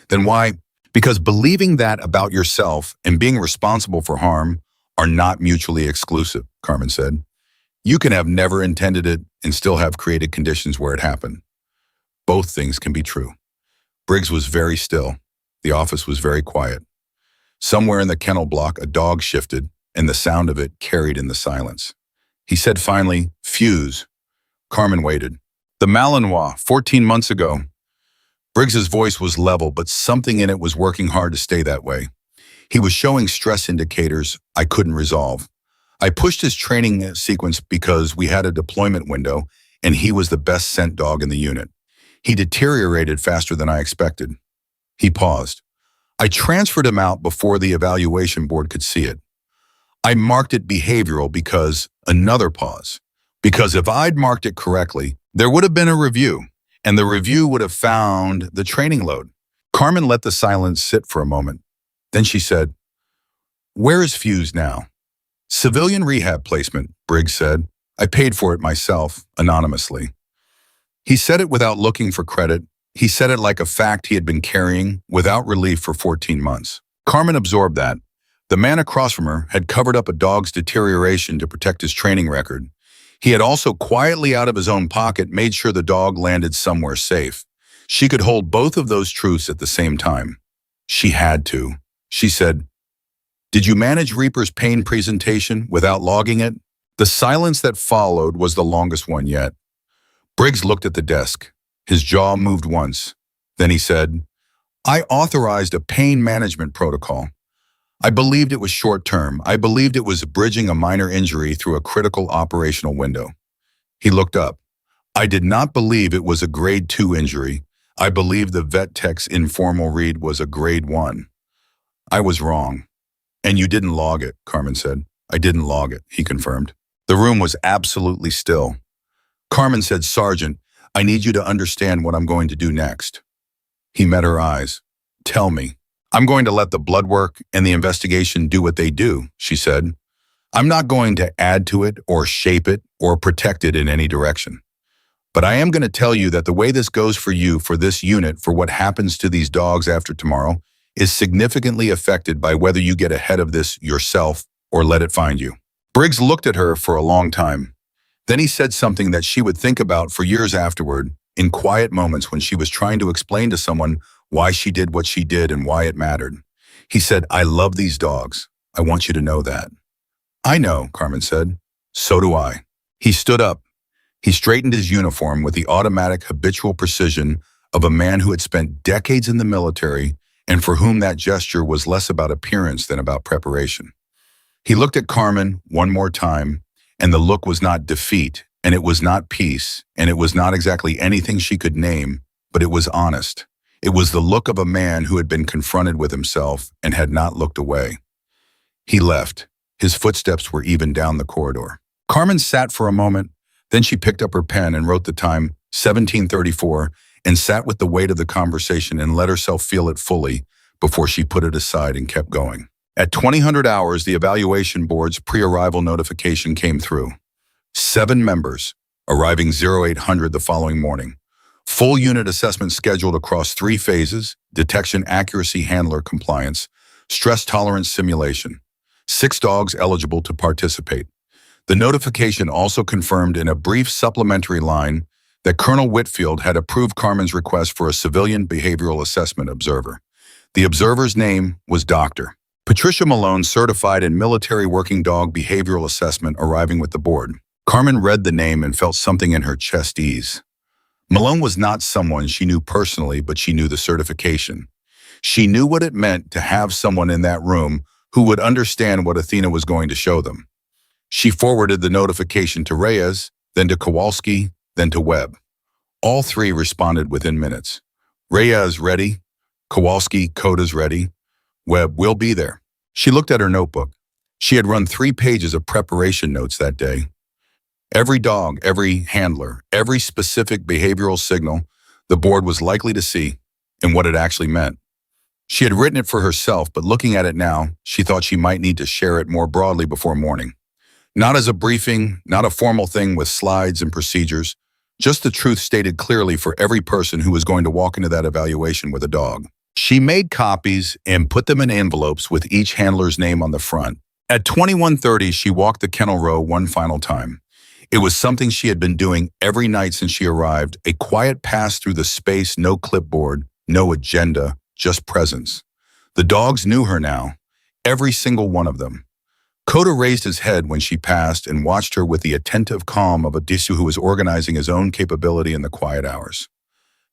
"Then why?" "Because believing that about yourself and being responsible for harm are not mutually exclusive," Carmen said. "You can have never intended it and still have created conditions where it happened. Both things can be true." Briggs was very still. The office was very quiet. Somewhere in the kennel block, a dog shifted, and the sound of it carried in the silence. He said finally, "Fuse." Carmen waited. "The Malinois, 14 months ago." Briggs's voice was level, but something in it was working hard to stay that way. He was showing stress indicators I couldn't resolve. I pushed his training sequence because we had a deployment window, and he was the best scent dog in the unit. He deteriorated faster than I expected. He paused. I transferred him out before the evaluation board could see it. I marked it behavioral because, another pause, because if I'd marked it correctly, there would have been a review, and the review would have found the training load. Carmen let the silence sit for a moment. Then she said, "Where is Fuse now?" "Civilian rehab placement," Briggs said. "I paid for it myself, anonymously." He said it without looking for credit. He said it like a fact he had been carrying without relief for 14 months. Carmen absorbed that. The man across from her had covered up a dog's deterioration to protect his training record. He had also quietly out of his own pocket made sure the dog landed somewhere safe. She could hold both of those truths at the same time. She had to. She said, "Did you manage Reaper's pain presentation without logging it?" The silence that followed was the longest one yet. Briggs looked at the desk. His jaw moved once. Then he said, "I authorized a pain management protocol. I believed it was short-term. I believed it was bridging a minor injury through a critical operational window." He looked up. "I did not believe it was a grade 2 injury. I believed the vet tech's informal read was a grade 1. I was wrong." "And you didn't log it," Carmen said. "I didn't log it," he confirmed. The room was absolutely still. Carmen said, "Sergeant, I need you to understand what I'm going to do next." He met her eyes. "Tell me." "I'm going to let the blood work and the investigation do what they do," she said. "I'm not going to add to it or shape it or protect it in any direction. But I am going to tell you that the way this goes for you, for this unit, for what happens to these dogs after tomorrow, is significantly affected by whether you get ahead of this yourself or let it find you." Briggs looked at her for a long time. Then he said something that she would think about for years afterward, in quiet moments when she was trying to explain to someone why she did what she did and why it mattered. He said, "I love these dogs. I want you to know that." "I know," Carmen said. "So do I." He stood up. He straightened his uniform with the automatic, habitual precision of a man who had spent decades in the military and for whom that gesture was less about appearance than about preparation. He looked at Carmen one more time, and the look was not defeat, and it was not peace, and it was not exactly anything she could name, but it was honest. It was the look of a man who had been confronted with himself and had not looked away. He left. His footsteps were even down the corridor. Carmen sat for a moment, then she picked up her pen and wrote the time, 17:34, and sat with the weight of the conversation and let herself feel it fully before she put it aside and kept going. At 2000 hours, the evaluation board's pre-arrival notification came through. 7 members, arriving 0800 the following morning. Full unit assessment scheduled across 3 phases: detection, accuracy, handler compliance, stress tolerance simulation. 6 dogs eligible to participate. The notification also confirmed in a brief supplementary line that Colonel Whitfield had approved Carmen's request for a civilian behavioral assessment observer. The observer's name was Dr. Patricia Malone, certified in military working dog behavioral assessment, arriving with the board. Carmen read the name and felt something in her chest ease. Malone was not someone she knew personally, but she knew the certification. She knew what it meant to have someone in that room who would understand what Athena was going to show them. She forwarded the notification to Reyes, then to Kowalski, then to Webb. All 3 responded within minutes. Reyes, ready. Kowalski, Coda's ready. Webb, will be there. She looked at her notebook. She had run 3 pages of preparation notes that day. Every dog, every handler, every specific behavioral signal the board was likely to see, and what it actually meant. She had written it for herself, but looking at it now, she thought she might need to share it more broadly before morning. Not as a briefing, not a formal thing with slides and procedures, just the truth stated clearly for every person who was going to walk into that evaluation with a dog. She made copies and put them in envelopes with each handler's name on the front. At 21:30, she walked the kennel row one final time. It was something she had been doing every night since she arrived, a quiet pass through the space, no clipboard, no agenda, just presence. The dogs knew her now, every single one of them. Coda raised his head when she passed and watched her with the attentive calm of a Disu who was organizing his own capability in the quiet hours.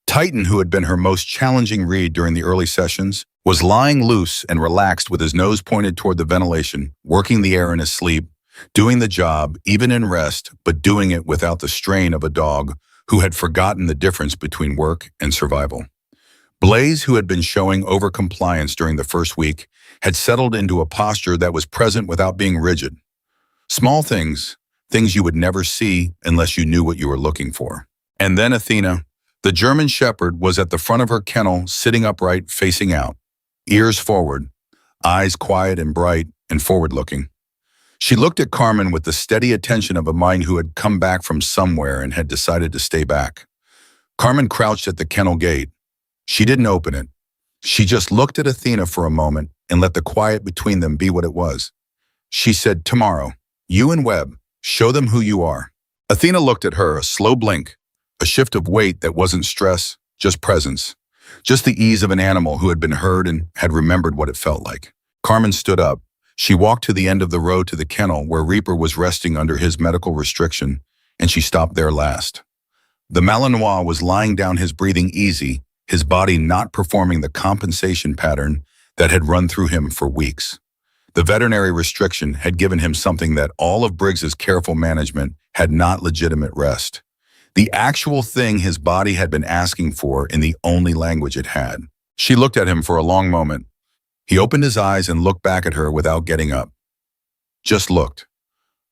Titan, who had been her most challenging read during the early sessions, was lying loose and relaxed with his nose pointed toward the ventilation, working the air in his sleep, doing the job, even in rest, but doing it without the strain of a dog who had forgotten the difference between work and survival. Blaze, who had been showing overcompliance during the first week, had settled into a posture that was present without being rigid. Small things, things you would never see unless you knew what you were looking for. And then Athena, the German Shepherd, was at the front of her kennel, sitting upright, facing out, ears forward, eyes quiet and bright and forward-looking. She looked at Carmen with the steady attention of a mind who had come back from somewhere and had decided to stay back. Carmen crouched at the kennel gate. She didn't open it. She just looked at Athena for a moment and let the quiet between them be what it was. She said, "Tomorrow, you and Webb, show them who you are." Athena looked at her, a slow blink, a shift of weight that wasn't stress, just presence, just the ease of an animal who had been heard and had remembered what it felt like. Carmen stood up. She walked to the end of the row to the kennel where Reaper was resting under his medical restriction, and she stopped there last. The Malinois was lying down, his breathing easy, his body not performing the compensation pattern that had run through him for weeks. The veterinary restriction had given him something that all of Briggs's careful management had not: legitimate rest. The actual thing his body had been asking for in the only language it had. She looked at him for a long moment. He opened his eyes and looked back at her without getting up. Just looked.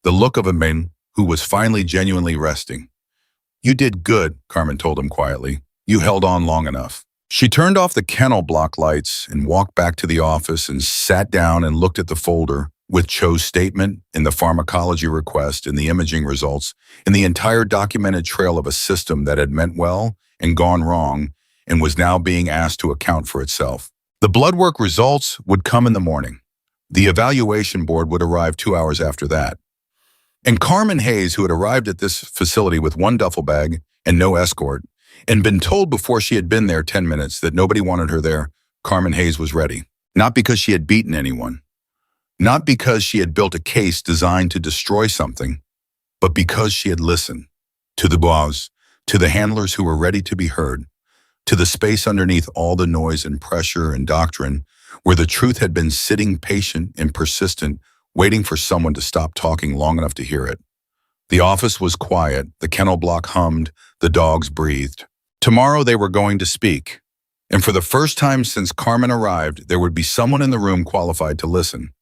The look of a man who was finally genuinely resting. "You did good," Carmen told him quietly. "You held on long enough." She turned off the kennel block lights and walked back to the office and sat down and looked at the folder with Cho's statement and the pharmacology request and the imaging results and the entire documented trail of a system that had meant well and gone wrong and was now being asked to account for itself. The blood work results would come in the morning. The evaluation board would arrive 2 hours after that. And Carmen Hayes, who had arrived at this facility with one duffel bag and no escort, and been told before she had been there 10 minutes that nobody wanted her there, Carmen Hayes was ready. Not because she had beaten anyone, not because she had built a case designed to destroy something, but because she had listened to the boss, to the handlers who were ready to be heard, to the space underneath all the noise and pressure and doctrine, where the truth had been sitting patient and persistent, waiting for someone to stop talking long enough to hear it. The office was quiet, the kennel block hummed, the dogs breathed. Tomorrow they were going to speak, and for the first time since Carmen arrived, there would be someone in the room qualified to listen.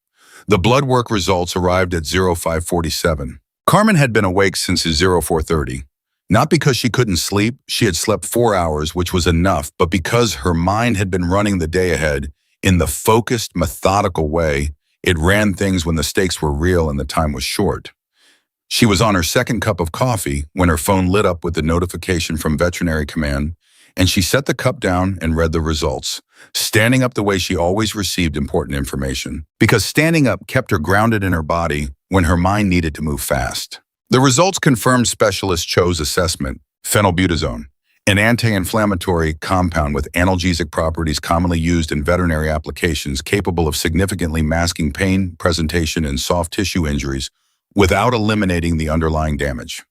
The blood work results arrived at 0547. Carmen had been awake since 0430. Not because she couldn't sleep, she had slept 4 hours, which was enough, but because her mind had been running the day ahead In the focused, methodical way, it ran things when the stakes were real and the time was short. She was on her second cup of coffee when her phone lit up with the notification from Veterinary Command, and she set the cup down and read the results, standing up the way she always received important information, because standing up kept her grounded in her body when her mind needed to move fast. The results confirmed specialists chose assessment, phenylbutazone, an anti-inflammatory compound with analgesic properties commonly used in veterinary applications capable of significantly masking pain, presentation, and soft tissue injuries without eliminating the underlying damage.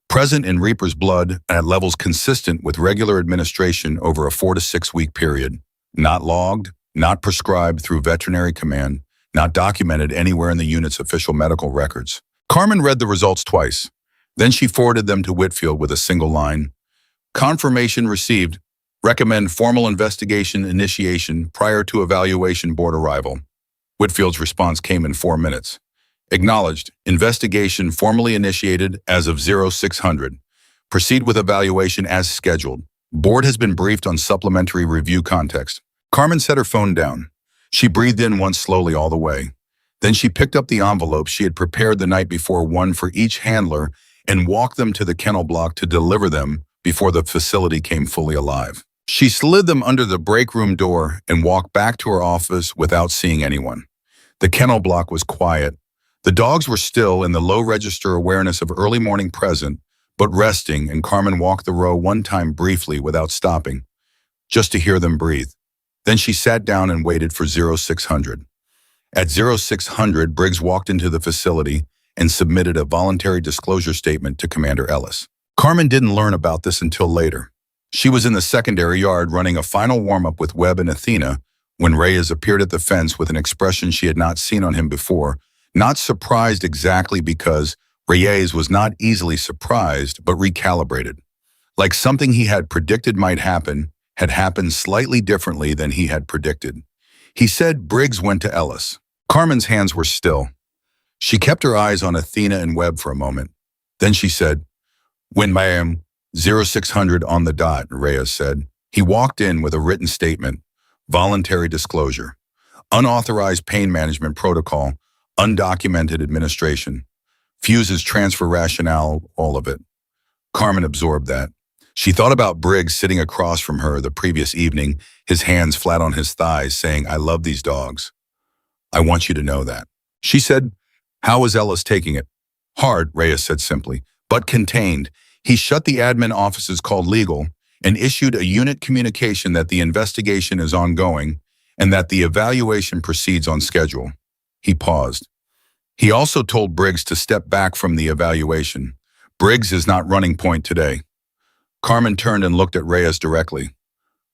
Present in Reaper's blood at levels consistent with regular administration over a 4 to 6 week period. Not logged, not prescribed through Veterinary Command, not documented anywhere in the unit's official medical records. Carmen read the results twice. Then she forwarded them to Whitfield with a single line. Confirmation received. Recommend formal investigation initiation prior to evaluation board arrival. Whitfield's response came in 4 minutes. Acknowledged. Investigation formally initiated as of 0600. Proceed with evaluation as scheduled. Board has been briefed on supplementary review context. Carmen set her phone down. She breathed in once slowly all the way. Then she picked up the envelopes she had prepared the night before, one for each handler, and walked them to the kennel block to deliver them before the facility came fully alive. She slid them under the break room door and walked back to her office without seeing anyone. The kennel block was quiet. The dogs were still in the low register awareness of early morning present, but resting, and Carmen walked the row one time briefly without stopping, just to hear them breathe. Then she sat down and waited for 0600. At 0600, Briggs walked into the facility and submitted a voluntary disclosure statement to Commander Ellis. Carmen didn't learn about this until later. She was in the secondary yard running a final warm-up with Webb and Athena when Reyes appeared at the fence with an expression she had not seen on him before, not surprised exactly because Reyes was not easily surprised, but recalibrated. Like something he had predicted might happen had happened slightly differently than he had predicted. He said Briggs went to Ellis. Carmen's hands were still. She kept her eyes on Athena and Webb for a moment. Then she said, "When ma'am, 0600 on the dot," Reyes said. He walked in with a written statement, voluntary disclosure, unauthorized pain management protocol, undocumented administration, fuses transfer rationale, all of it. Carmen absorbed that. She thought about Briggs sitting across from her the previous evening, his hands flat on his thighs, saying, "I love these dogs. I want you to know that." She said, "How is Ellis taking it?" "Hard," Reyes said simply, "but contained. He shut the admin offices called legal and issued a unit communication that the investigation is ongoing and that the evaluation proceeds on schedule." He paused. He also told Briggs to step back from the evaluation. Briggs is not running point today. Carmen turned and looked at Reyes directly.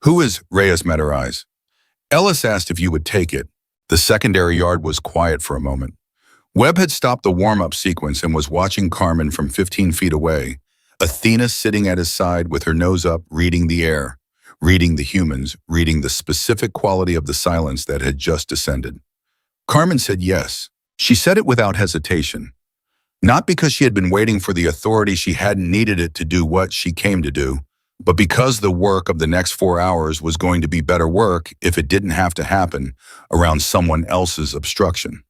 "Who is?" Reyes met her eyes. "Ellis asked if you would take it." The secondary yard was quiet for a moment. Webb had stopped the warm-up sequence and was watching Carmen from 15 feet away. Athena sitting at his side with her nose up, reading the air, reading the humans, reading the specific quality of the silence that had just descended. Carmen said yes. She said it without hesitation. Not because she had been waiting for the authority she hadn't needed it to do what she came to do, but because the work of the next 4 hours was going to be better work if it didn't have to happen around someone else's obstruction.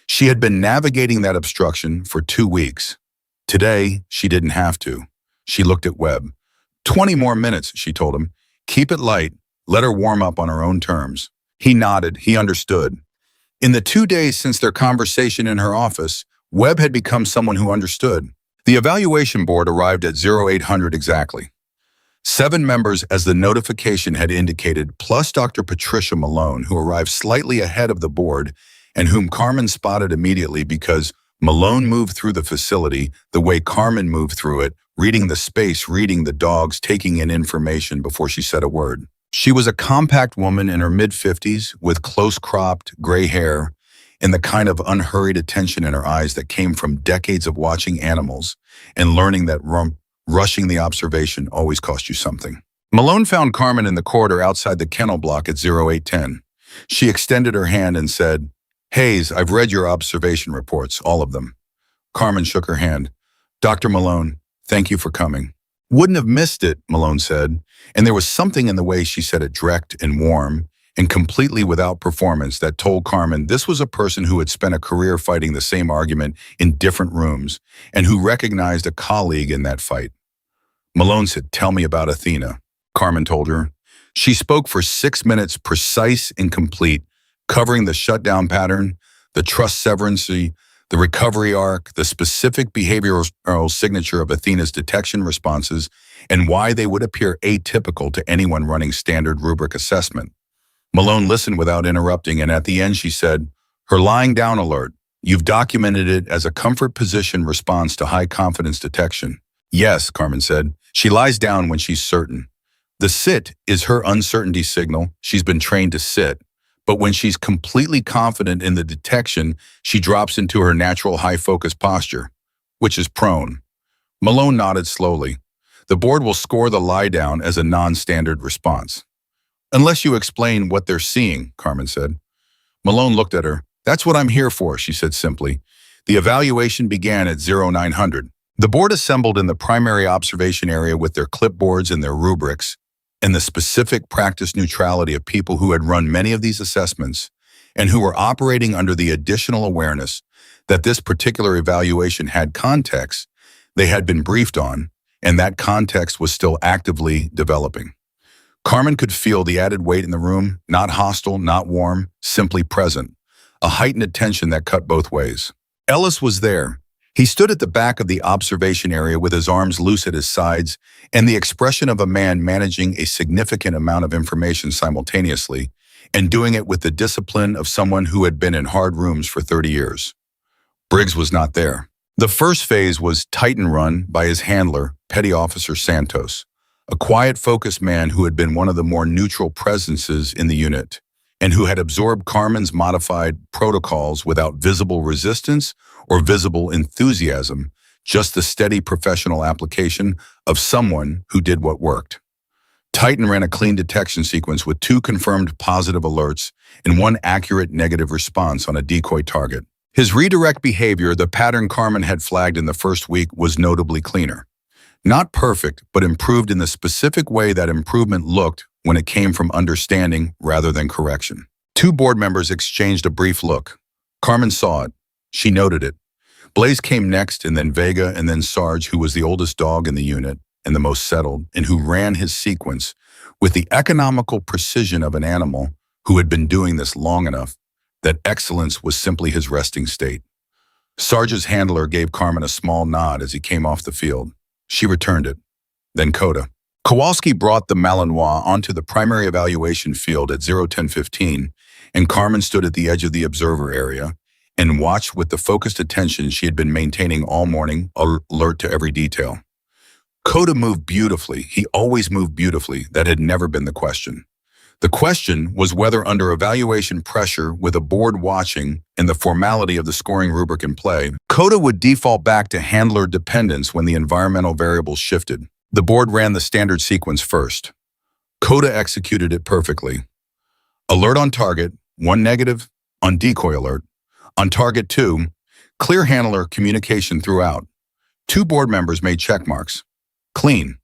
She had been navigating that obstruction for 2 weeks. Today, she didn't have to. She looked at Webb. 20 more minutes, she told him. Keep it light. Let her warm up on her own terms. He nodded. He understood. In the 2 days since their conversation in her office, Webb had become someone who understood. The evaluation board arrived at 0800 exactly. 7 members, as the notification had indicated, plus Dr. Patricia Malone, who arrived slightly ahead of the board and whom Carmen spotted immediately because Malone moved through the facility the way Carmen moved through it, reading the space, reading the dogs, taking in information before she said a word. She was a compact woman in her mid-50s with close-cropped gray hair and the kind of unhurried attention in her eyes that came from decades of watching animals and learning that rushing the observation always cost you something. Malone found Carmen in the corridor outside the kennel block at 0810. She extended her hand and said, "Hayes, I've read your observation reports, all of them." Carmen shook her hand. "Dr. Malone, thank you for coming." "Wouldn't have missed it," Malone said, and there was something in the way she said it direct and warm, and completely without performance that told Carmen this was a person who had spent a career fighting the same argument in different rooms and who recognized a colleague in that fight. Malone said, "Tell me about Athena," Carmen told her. She spoke for 6 minutes, precise and complete, covering the shutdown pattern, the trust severancy, the recovery arc, the specific behavioral signature of Athena's detection responses, and why they would appear atypical to anyone running standard rubric assessment. Malone listened without interrupting, and at the end she said, "Her lying down alert. You've documented it as a comfort position response to high confidence detection." "Yes," Carmen said. "She lies down when she's certain. The sit is her uncertainty signal. She's been trained to sit. But when she's completely confident in the detection, she drops into her natural high focus posture, which is prone." Malone nodded slowly. "The board will score the lie down as a non-standard response." "Unless you explain what they're seeing," Carmen said. Malone looked at her. "That's what I'm here for," she said simply. The evaluation began at 0900. The board assembled in the primary observation area with their clipboards and their rubrics, and the specific practice neutrality of people who had run many of these assessments and who were operating under the additional awareness that this particular evaluation had context they had been briefed on, and that context was still actively developing. Carmen could feel the added weight in the room, not hostile, not warm, simply present, a heightened attention that cut both ways. Ellis was there. He stood at the back of the observation area with his arms loose at his sides and the expression of a man managing a significant amount of information simultaneously and doing it with the discipline of someone who had been in hard rooms for 30 years. Briggs was not there. The first phase was Titan run by his handler, Petty Officer Santos, a quiet, focused man who had been one of the more neutral presences in the unit and who had absorbed Carmen's modified protocols without visible resistance or visible enthusiasm, just the steady professional application of someone who did what worked. Titan ran a clean detection sequence with 2 confirmed positive alerts and 1 accurate negative response on a decoy target. His redirect behavior, the pattern Carmen had flagged in the first week, was notably cleaner. Not perfect, but improved in the specific way that improvement looked when it came from understanding rather than correction. 2 board members exchanged a brief look. Carmen saw it. She noted it. Blaze came next, and then Vega, and then Sarge, who was the oldest dog in the unit and the most settled, and who ran his sequence with the economical precision of an animal who had been doing this long enough that excellence was simply his resting state. Sarge's handler gave Carmen a small nod as he came off the field. She returned it. Then Coda. Kowalski brought the Malinois onto the primary evaluation field at 0:10:15, and Carmen stood at the edge of the observer area and watched with the focused attention she had been maintaining all morning, alert to every detail. Coda moved beautifully. He always moved beautifully. That had never been the question. The question was whether under evaluation pressure, with a board watching and the formality of the scoring rubric in play, Coda would default back to handler dependence when the environmental variables shifted. The board ran the standard sequence first. Coda executed it perfectly. Alert on target, 1 negative, on decoy alert. On target 2, clear handler communication throughout. 2 board members made check marks. Clean.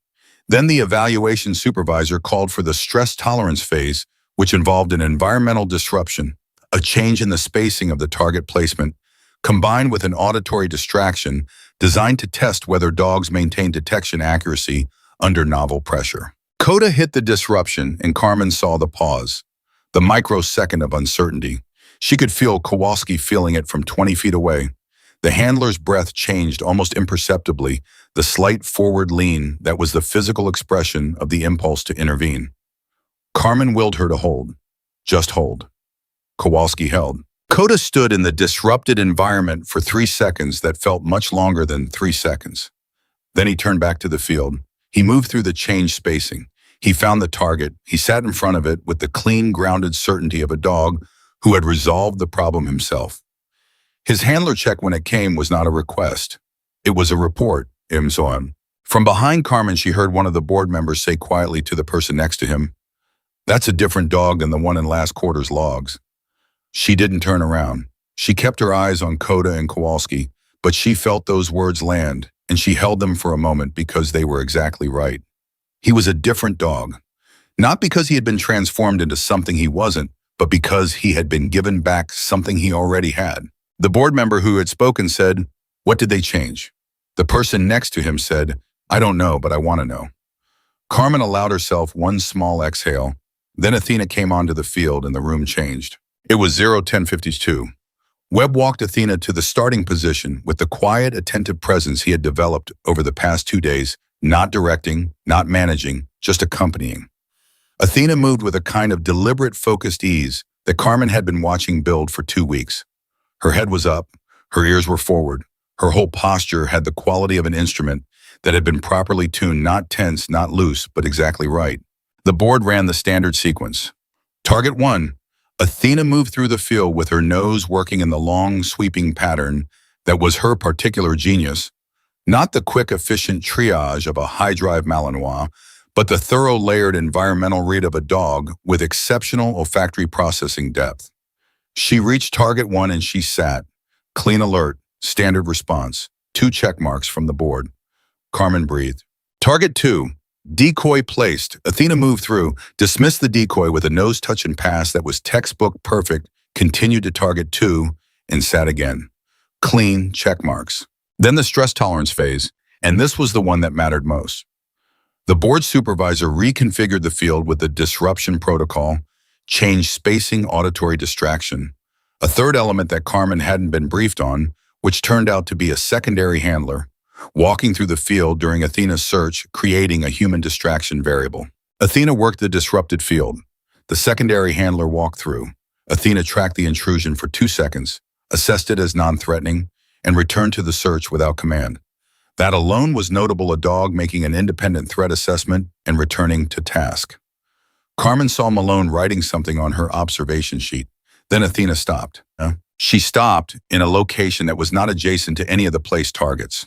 Then the evaluation supervisor called for the stress tolerance phase, which involved an environmental disruption, a change in the spacing of the target placement, combined with an auditory distraction designed to test whether dogs maintain detection accuracy under novel pressure. Coda hit the disruption, and Carmen saw the pause, the microsecond of uncertainty. She could feel Kowalski feeling it from 20 feet away. The handler's breath changed almost imperceptibly, the slight forward lean that was the physical expression of the impulse to intervene. Carmen willed her to hold. Just hold. Kowalski held. Coda stood in the disrupted environment for 3 seconds that felt much longer than 3 seconds. Then he turned back to the field. He moved through the changed spacing. He found the target. He sat in front of it with the clean, grounded certainty of a dog who had resolved the problem himself. His handler check when it came was not a request. It was a report, so on. From behind Carmen, she heard one of the board members say quietly to the person next to him, "That's a different dog than the one in last quarter's logs." She didn't turn around. She kept her eyes on Coda and Kowalski, but she felt those words land, and she held them for a moment because they were exactly right. He was a different dog. Not because he had been transformed into something he wasn't, but because he had been given back something he already had. The board member who had spoken said, "What did they change?" The person next to him said, "I don't know, but I want to know." Carmen allowed herself one small exhale. Then Athena came onto the field and the room changed. It was 0:10:52. Webb walked Athena to the starting position with the quiet, attentive presence he had developed over the past 2 days, not directing, not managing, just accompanying. Athena moved with a kind of deliberate, focused ease that Carmen had been watching build for 2 weeks. Her head was up, her ears were forward, her whole posture had the quality of an instrument that had been properly tuned, not tense, not loose, but exactly right. The board ran the standard sequence. Target 1. Athena moved through the field with her nose working in the long, sweeping pattern that was her particular genius, not the quick, efficient triage of a high-drive Malinois, but the thorough, layered environmental read of a dog with exceptional olfactory processing depth. She reached target 1 and she sat. Clean alert, standard response, 2 check marks from the board. Carmen breathed. Target 2. Decoy placed. Athena moved through, dismissed the decoy with a nose touch and pass that was textbook perfect, continued to target 2, and sat again. Clean, check marks. Then the stress tolerance phase, and this was the one that mattered most. The board supervisor reconfigured the field with the disruption protocol, changed spacing, auditory distraction, a third element that Carmen hadn't been briefed on, which turned out to be a secondary handler, walking through the field during Athena's search, creating a human distraction variable. Athena worked the disrupted field. The secondary handler walked through. Athena tracked the intrusion for 2 seconds, assessed it as non-threatening, and returned to the search without command. That alone was notable, a dog making an independent threat assessment and returning to task. Carmen saw Malone writing something on her observation sheet. Then Athena stopped. She stopped in a location that was not adjacent to any of the placed targets.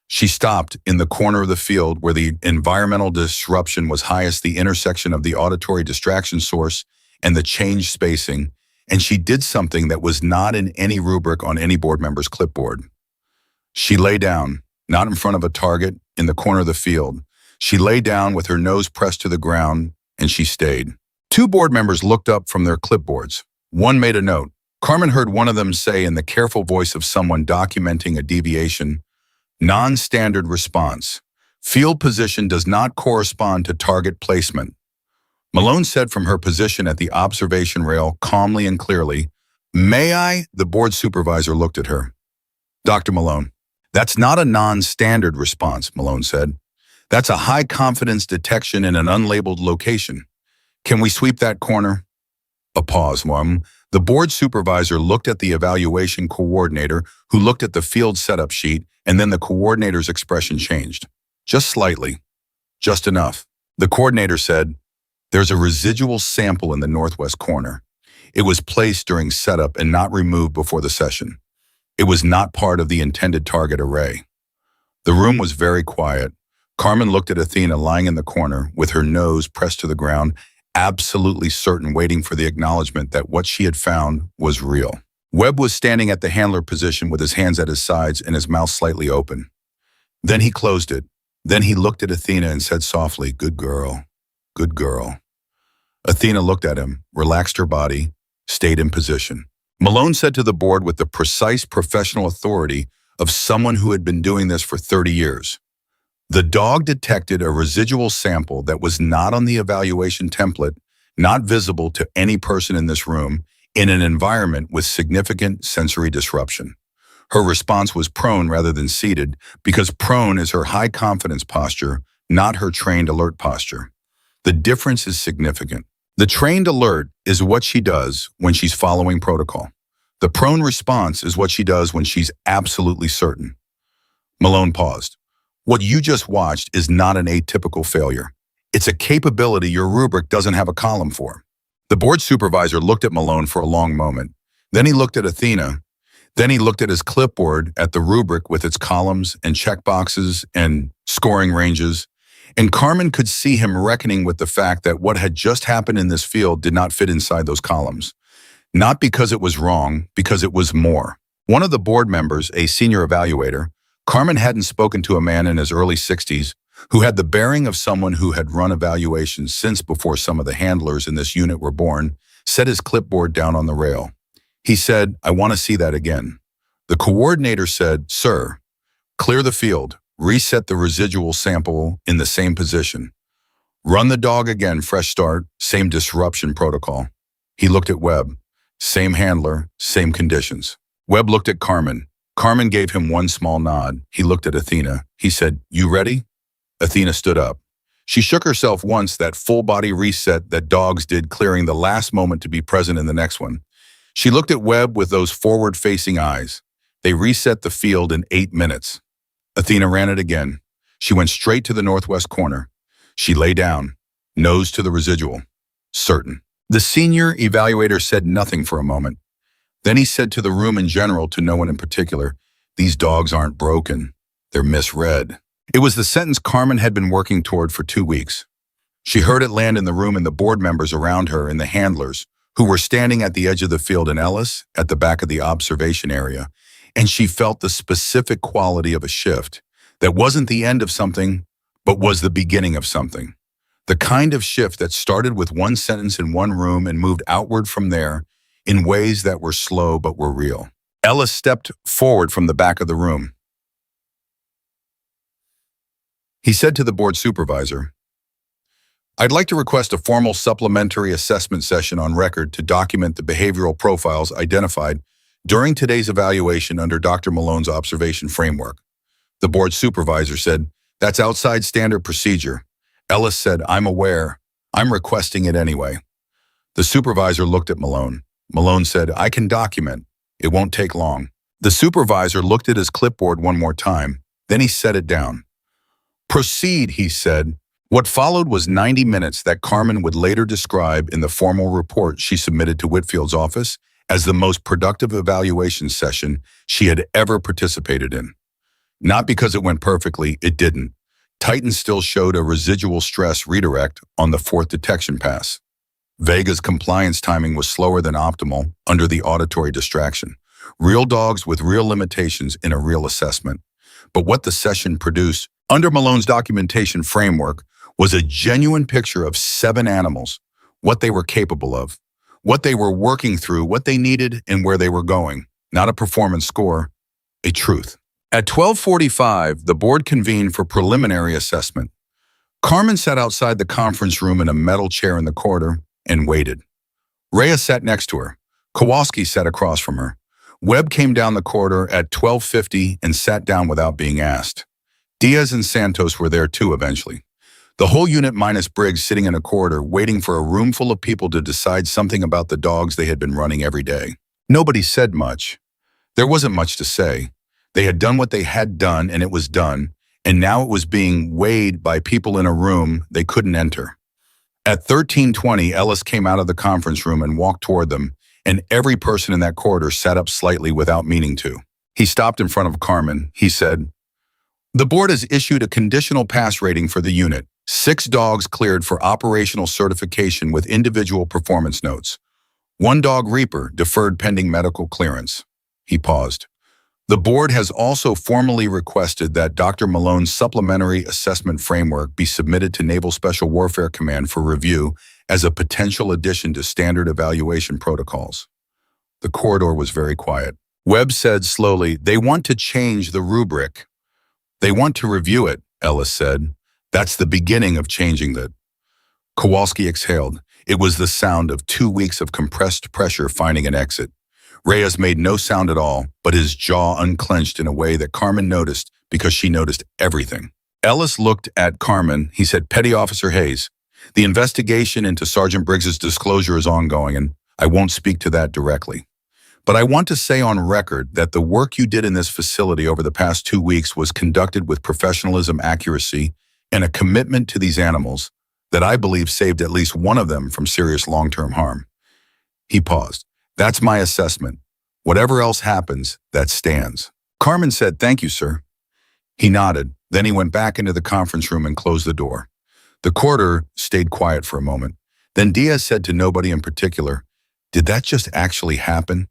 She stopped in the corner of the field where the environmental disruption was highest, the intersection of the auditory distraction source and the change spacing, and she did something that was not in any rubric on any board member's clipboard. She lay down, not in front of a target, in the corner of the field. She lay down with her nose pressed to the ground, and she stayed. 2 board members looked up from their clipboards. One made a note. Carmen heard one of them say in the careful voice of someone documenting a deviation, "Non-standard response. Field position does not correspond to target placement." Malone said from her position at the observation rail, calmly and clearly, "May I?" The board supervisor looked at her. "Dr. Malone, that's not a non-standard response," Malone said. "That's a high-confidence detection in an unlabeled location. Can we sweep that corner?" A pause. The board supervisor looked at the evaluation coordinator, who looked at the field setup sheet, and then the coordinator's expression changed. Just slightly. Just enough. The coordinator said, "There's a residual sample in the northwest corner. It was placed during setup and not removed before the session. It was not part of the intended target array." The room was very quiet. Carmen looked at Athena lying in the corner with her nose pressed to the ground, absolutely certain, waiting for the acknowledgement that what she had found was real. Webb was standing at the handler position with his hands at his sides and his mouth slightly open. Then he closed it. Then he looked at Athena and said softly, "Good girl, good girl." Athena looked at him, relaxed her body, stayed in position. Malone said to the board with the precise professional authority of someone who had been doing this for 30 years. The dog detected a residual sample that was not on the evaluation template, not visible to any person in this room, in an environment with significant sensory disruption. Her response was prone rather than seated, because prone is her high confidence posture, not her trained alert posture. The difference is significant. The trained alert is what she does when she's following protocol. The prone response is what she does when she's absolutely certain. Malone paused. What you just watched is not an atypical failure. It's a capability your rubric doesn't have a column for. The board supervisor looked at Malone for a long moment. Then he looked at Athena. Then he looked at his clipboard, at the rubric with its columns and checkboxes and scoring ranges. And Carmen could see him reckoning with the fact that what had just happened in this field did not fit inside those columns. Not because it was wrong, because it was more. One of the board members, a senior evaluator, Carmen hadn't spoken to a man in his early 60s, who had the bearing of someone who had run evaluations since before some of the handlers in this unit were born, set his clipboard down on the rail. He said, "I want to see that again." The coordinator said, "Sir, clear the field, reset the residual sample in the same position. Run the dog again, fresh start, same disruption protocol." He looked at Webb. Same handler, same conditions. Webb looked at Carmen. Carmen gave him one small nod. He looked at Athena. He said, "You ready?" Athena stood up. She shook herself once, that full-body reset that dogs did, clearing the last moment to be present in the next one. She looked at Webb with those forward-facing eyes. They reset the field in 8 minutes. Athena ran it again. She went straight to the northwest corner. She lay down, nose to the residual. Certain. The senior evaluator said nothing for a moment. Then he said to the room in general, to no one in particular, "These dogs aren't broken. They're misread." It was the sentence Carmen had been working toward for 2 weeks. She heard it land in the room and the board members around her and the handlers, who were standing at the edge of the field, and Ellis at the back of the observation area, and she felt the specific quality of a shift that wasn't the end of something, but was the beginning of something. The kind of shift that started with one sentence in one room and moved outward from there in ways that were slow but were real. Ellis stepped forward from the back of the room. He said to the board supervisor, "I'd like to request a formal supplementary assessment session on record to document the behavioral profiles identified during today's evaluation under Dr. Malone's observation framework." The board supervisor said, "That's outside standard procedure." Ellis said, "I'm aware. I'm requesting it anyway." The supervisor looked at Malone. Malone said, "I can document. It won't take long." The supervisor looked at his clipboard one more time. Then he set it down. "Proceed," he said. What followed was 90 minutes that Carmen would later describe in the formal report she submitted to Whitfield's office as the most productive evaluation session she had ever participated in. Not because it went perfectly, it didn't. Titan still showed a residual stress redirect on the 4th detection pass. Vega's compliance timing was slower than optimal under the auditory distraction. Real dogs with real limitations in a real assessment. But what the session produced under Malone's documentation framework was a genuine picture of 7 animals, what they were capable of, what they were working through, what they needed, and where they were going. Not a performance score, a truth. At 12:45, the board convened for preliminary assessment. Carmen sat outside the conference room in a metal chair in the corridor and waited. Rhea sat next to her. Kowalski sat across from her. Webb came down the corridor at 12:50 and sat down without being asked. Diaz and Santos were there too eventually. The whole unit minus Briggs sitting in a corridor waiting for a room full of people to decide something about the dogs they had been running every day. Nobody said much. There wasn't much to say. They had done what they had done and it was done, and now it was being weighed by people in a room they couldn't enter. At 13:20, Ellis came out of the conference room and walked toward them, and every person in that corridor sat up slightly without meaning to. He stopped in front of Carmen. He said, "The board has issued a conditional pass rating for the unit. 6 dogs cleared for operational certification with individual performance notes. 1 dog, Reaper, deferred pending medical clearance." He paused. "The board has also formally requested that Dr. Malone's supplementary assessment framework be submitted to Naval Special Warfare Command for review as a potential addition to standard evaluation protocols." The corridor was very quiet. Webb said slowly, "They want to change the rubric. They want to review it," Ellis said. "That's the beginning of changing that." Kowalski exhaled. It was the sound of 2 weeks of compressed pressure finding an exit. Reyes made no sound at all, but his jaw unclenched in a way that Carmen noticed because she noticed everything. Ellis looked at Carmen. He said, "Petty Officer Hayes, the investigation into Sergeant Briggs's disclosure is ongoing, and I won't speak to that directly. But I want to say on record that the work you did in this facility over the past 2 weeks was conducted with professionalism, accuracy, and a commitment to these animals that I believe saved at least one of them from serious long-term harm." He paused. "That's my assessment. Whatever else happens, that stands." Carmen said, "Thank you, sir." He nodded. Then he went back into the conference room and closed the door. The corridor stayed quiet for a moment. Then Diaz said to nobody in particular, "Did that just actually happen?"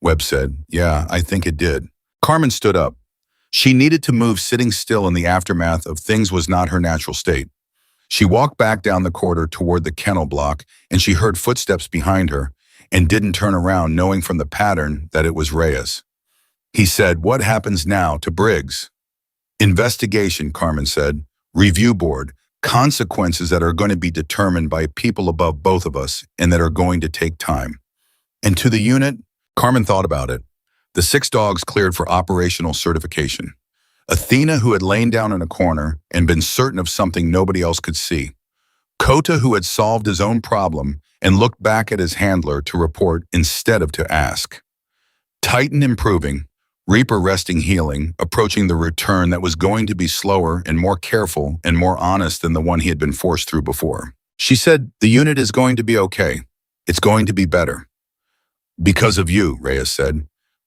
Webb said, "Yeah, I think it did." Carmen stood up. She needed to move. Sitting still in the aftermath of things was not her natural state. She walked back down the corridor toward the kennel block, and she heard footsteps behind her and didn't turn around, knowing from the pattern that it was Reyes. He said, "What happens now to Briggs?" "Investigation," Carmen said. "Review board. Consequences that are going to be determined by people above both of us and that are going to take time." "And to the unit?" Carmen thought about it. The 6 dogs cleared for operational certification. Athena, who had lain down in a corner and been certain of something nobody else could see. Kota, who had solved his own problem and looked back at his handler to report instead of to ask. Titan improving, Reaper resting, healing, approaching the return that was going to be slower and more careful and more honest than the one he had been forced through before. She said, "The unit is going to be okay. It's going to be better." "Because of you," Reyes said.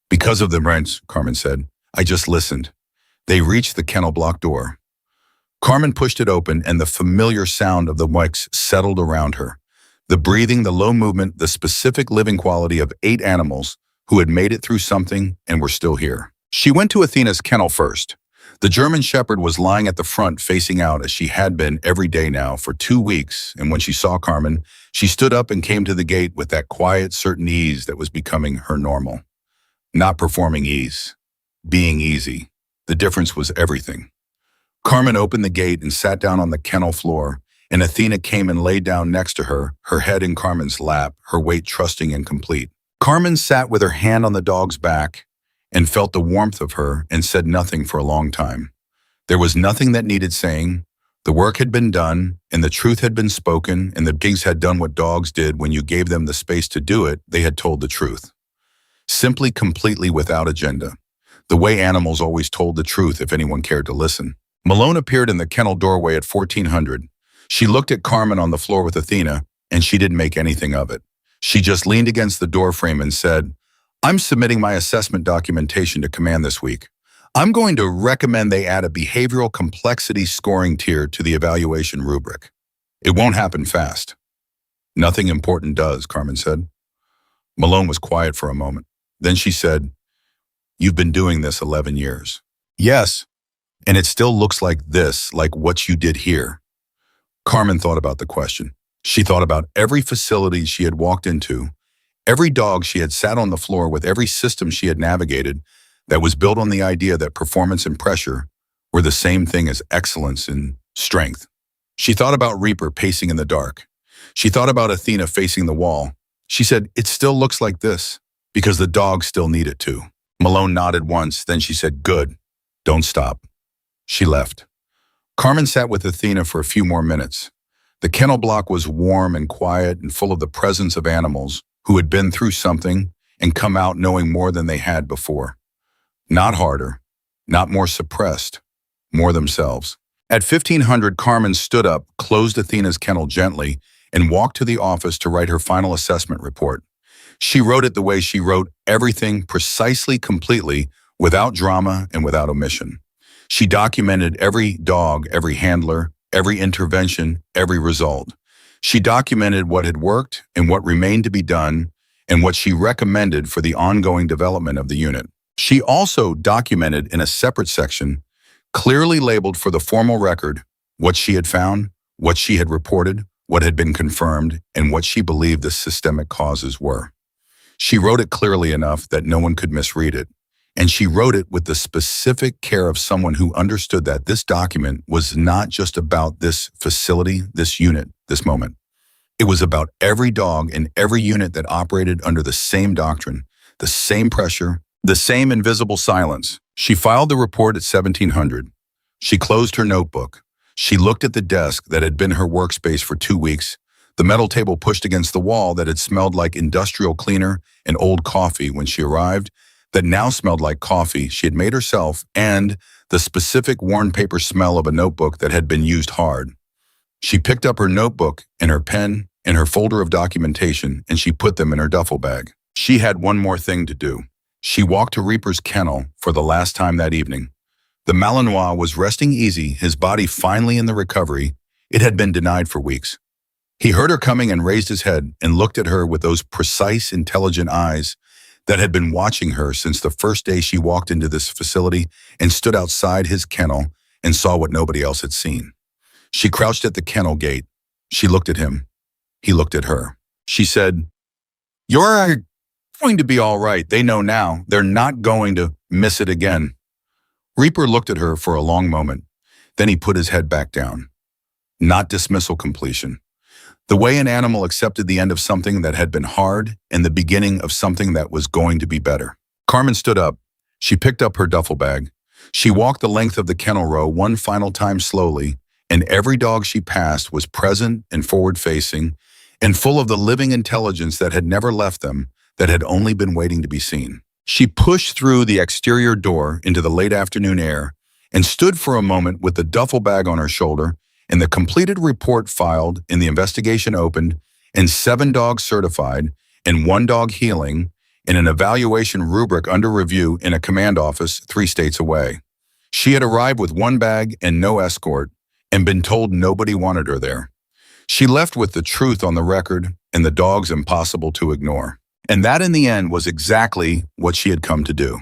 "Because of the rents," Carmen said. "I just listened." They reached the kennel block door. Carmen pushed it open, and the familiar sound of the mics settled around her. The breathing, the low movement, the specific living quality of 8 animals who had made it through something and were still here. She went to Athena's kennel first. The German Shepherd was lying at the front, facing out as she had been every day now for 2 weeks, and when she saw Carmen, she stood up and came to the gate with that quiet, certain ease that was becoming her normal. Not performing ease. Being easy. The difference was everything. Carmen opened the gate and sat down on the kennel floor, and Athena came and lay down next to her, her head in Carmen's lap, her weight trusting and complete. Carmen sat with her hand on the dog's back and felt the warmth of her and said nothing for a long time. There was nothing that needed saying. The work had been done, and the truth had been spoken, and the pigs had done what dogs did when you gave them the space to do it. They had told the truth. Simply, completely without agenda. The way animals always told the truth if anyone cared to listen. Malone appeared in the kennel doorway at 1400. She looked at Carmen on the floor with Athena, and she didn't make anything of it. She just leaned against the doorframe and said, "I'm submitting my assessment documentation to command this week. I'm going to recommend they add a behavioral complexity scoring tier to the evaluation rubric. It won't happen fast." "Nothing important does," Carmen said. Malone was quiet for a moment. Then she said, "You've been doing this 11 years. "Yes. And it still looks like this, like what you did here." Carmen thought about the question. She thought about every facility she had walked into, every dog she had sat on the floor with, every system she had navigated that was built on the idea that performance and pressure were the same thing as excellence and strength. She thought about Reaper pacing in the dark. She thought about Athena facing the wall. She said, "It still looks like this, because the dogs still need it to." Malone nodded once, then she said, "Good. Don't stop." She left. Carmen sat with Athena for a few more minutes. The kennel block was warm and quiet and full of the presence of animals who had been through something and come out knowing more than they had before. Not harder, not more suppressed, more themselves. At 1500, Carmen stood up, closed Athena's kennel gently, and walked to the office to write her final assessment report. She wrote it the way she wrote everything, precisely, completely, without drama and without omission. She documented every dog, every handler, every intervention, every result. She documented what had worked and what remained to be done and what she recommended for the ongoing development of the unit. She also documented in a separate section, clearly labeled for the formal record, what she had found, what she had reported, what had been confirmed, and what she believed the systemic causes were. She wrote it clearly enough that no one could misread it. And she wrote it with the specific care of someone who understood that this document was not just about this facility, this unit, this moment. It was about every dog in every unit that operated under the same doctrine, the same pressure, the same invisible silence. She filed the report at 1700. She closed her notebook. She looked at the desk that had been her workspace for 2 weeks, the metal table pushed against the wall that had smelled like industrial cleaner and old coffee when she arrived, that now smelled like coffee she had made herself, and the specific worn paper smell of a notebook that had been used hard. She picked up her notebook and her pen and her folder of documentation, and she put them in her duffel bag. She had one more thing to do. She walked to Reaper's kennel for the last time that evening. The Malinois was resting easy, his body finally in the recovery it had been denied for weeks. He heard her coming and raised his head and looked at her with those precise, intelligent eyes that had been watching her since the first day she walked into this facility and stood outside his kennel and saw what nobody else had seen. She crouched at the kennel gate. She looked at him. He looked at her. She said, "You're going to be all right. They know now. They're not going to miss it again." Reaper looked at her for a long moment. Then he put his head back down. Not dismissal completion. The way an animal accepted the end of something that had been hard and the beginning of something that was going to be better. Carmen stood up. She picked up her duffel bag. She walked the length of the kennel row one final time slowly, and every dog she passed was present and forward-facing and full of the living intelligence that had never left them, that had only been waiting to be seen. She pushed through the exterior door into the late afternoon air and stood for a moment with the duffel bag on her shoulder and the completed report filed and the investigation opened and 7 dogs certified and 1 dog healing and an evaluation rubric under review in a command office 3 states away. She had arrived with 1 bag and no escort and been told nobody wanted her there. She left with the truth on the record and the dogs impossible to ignore. And that in the end was exactly what she had come to do.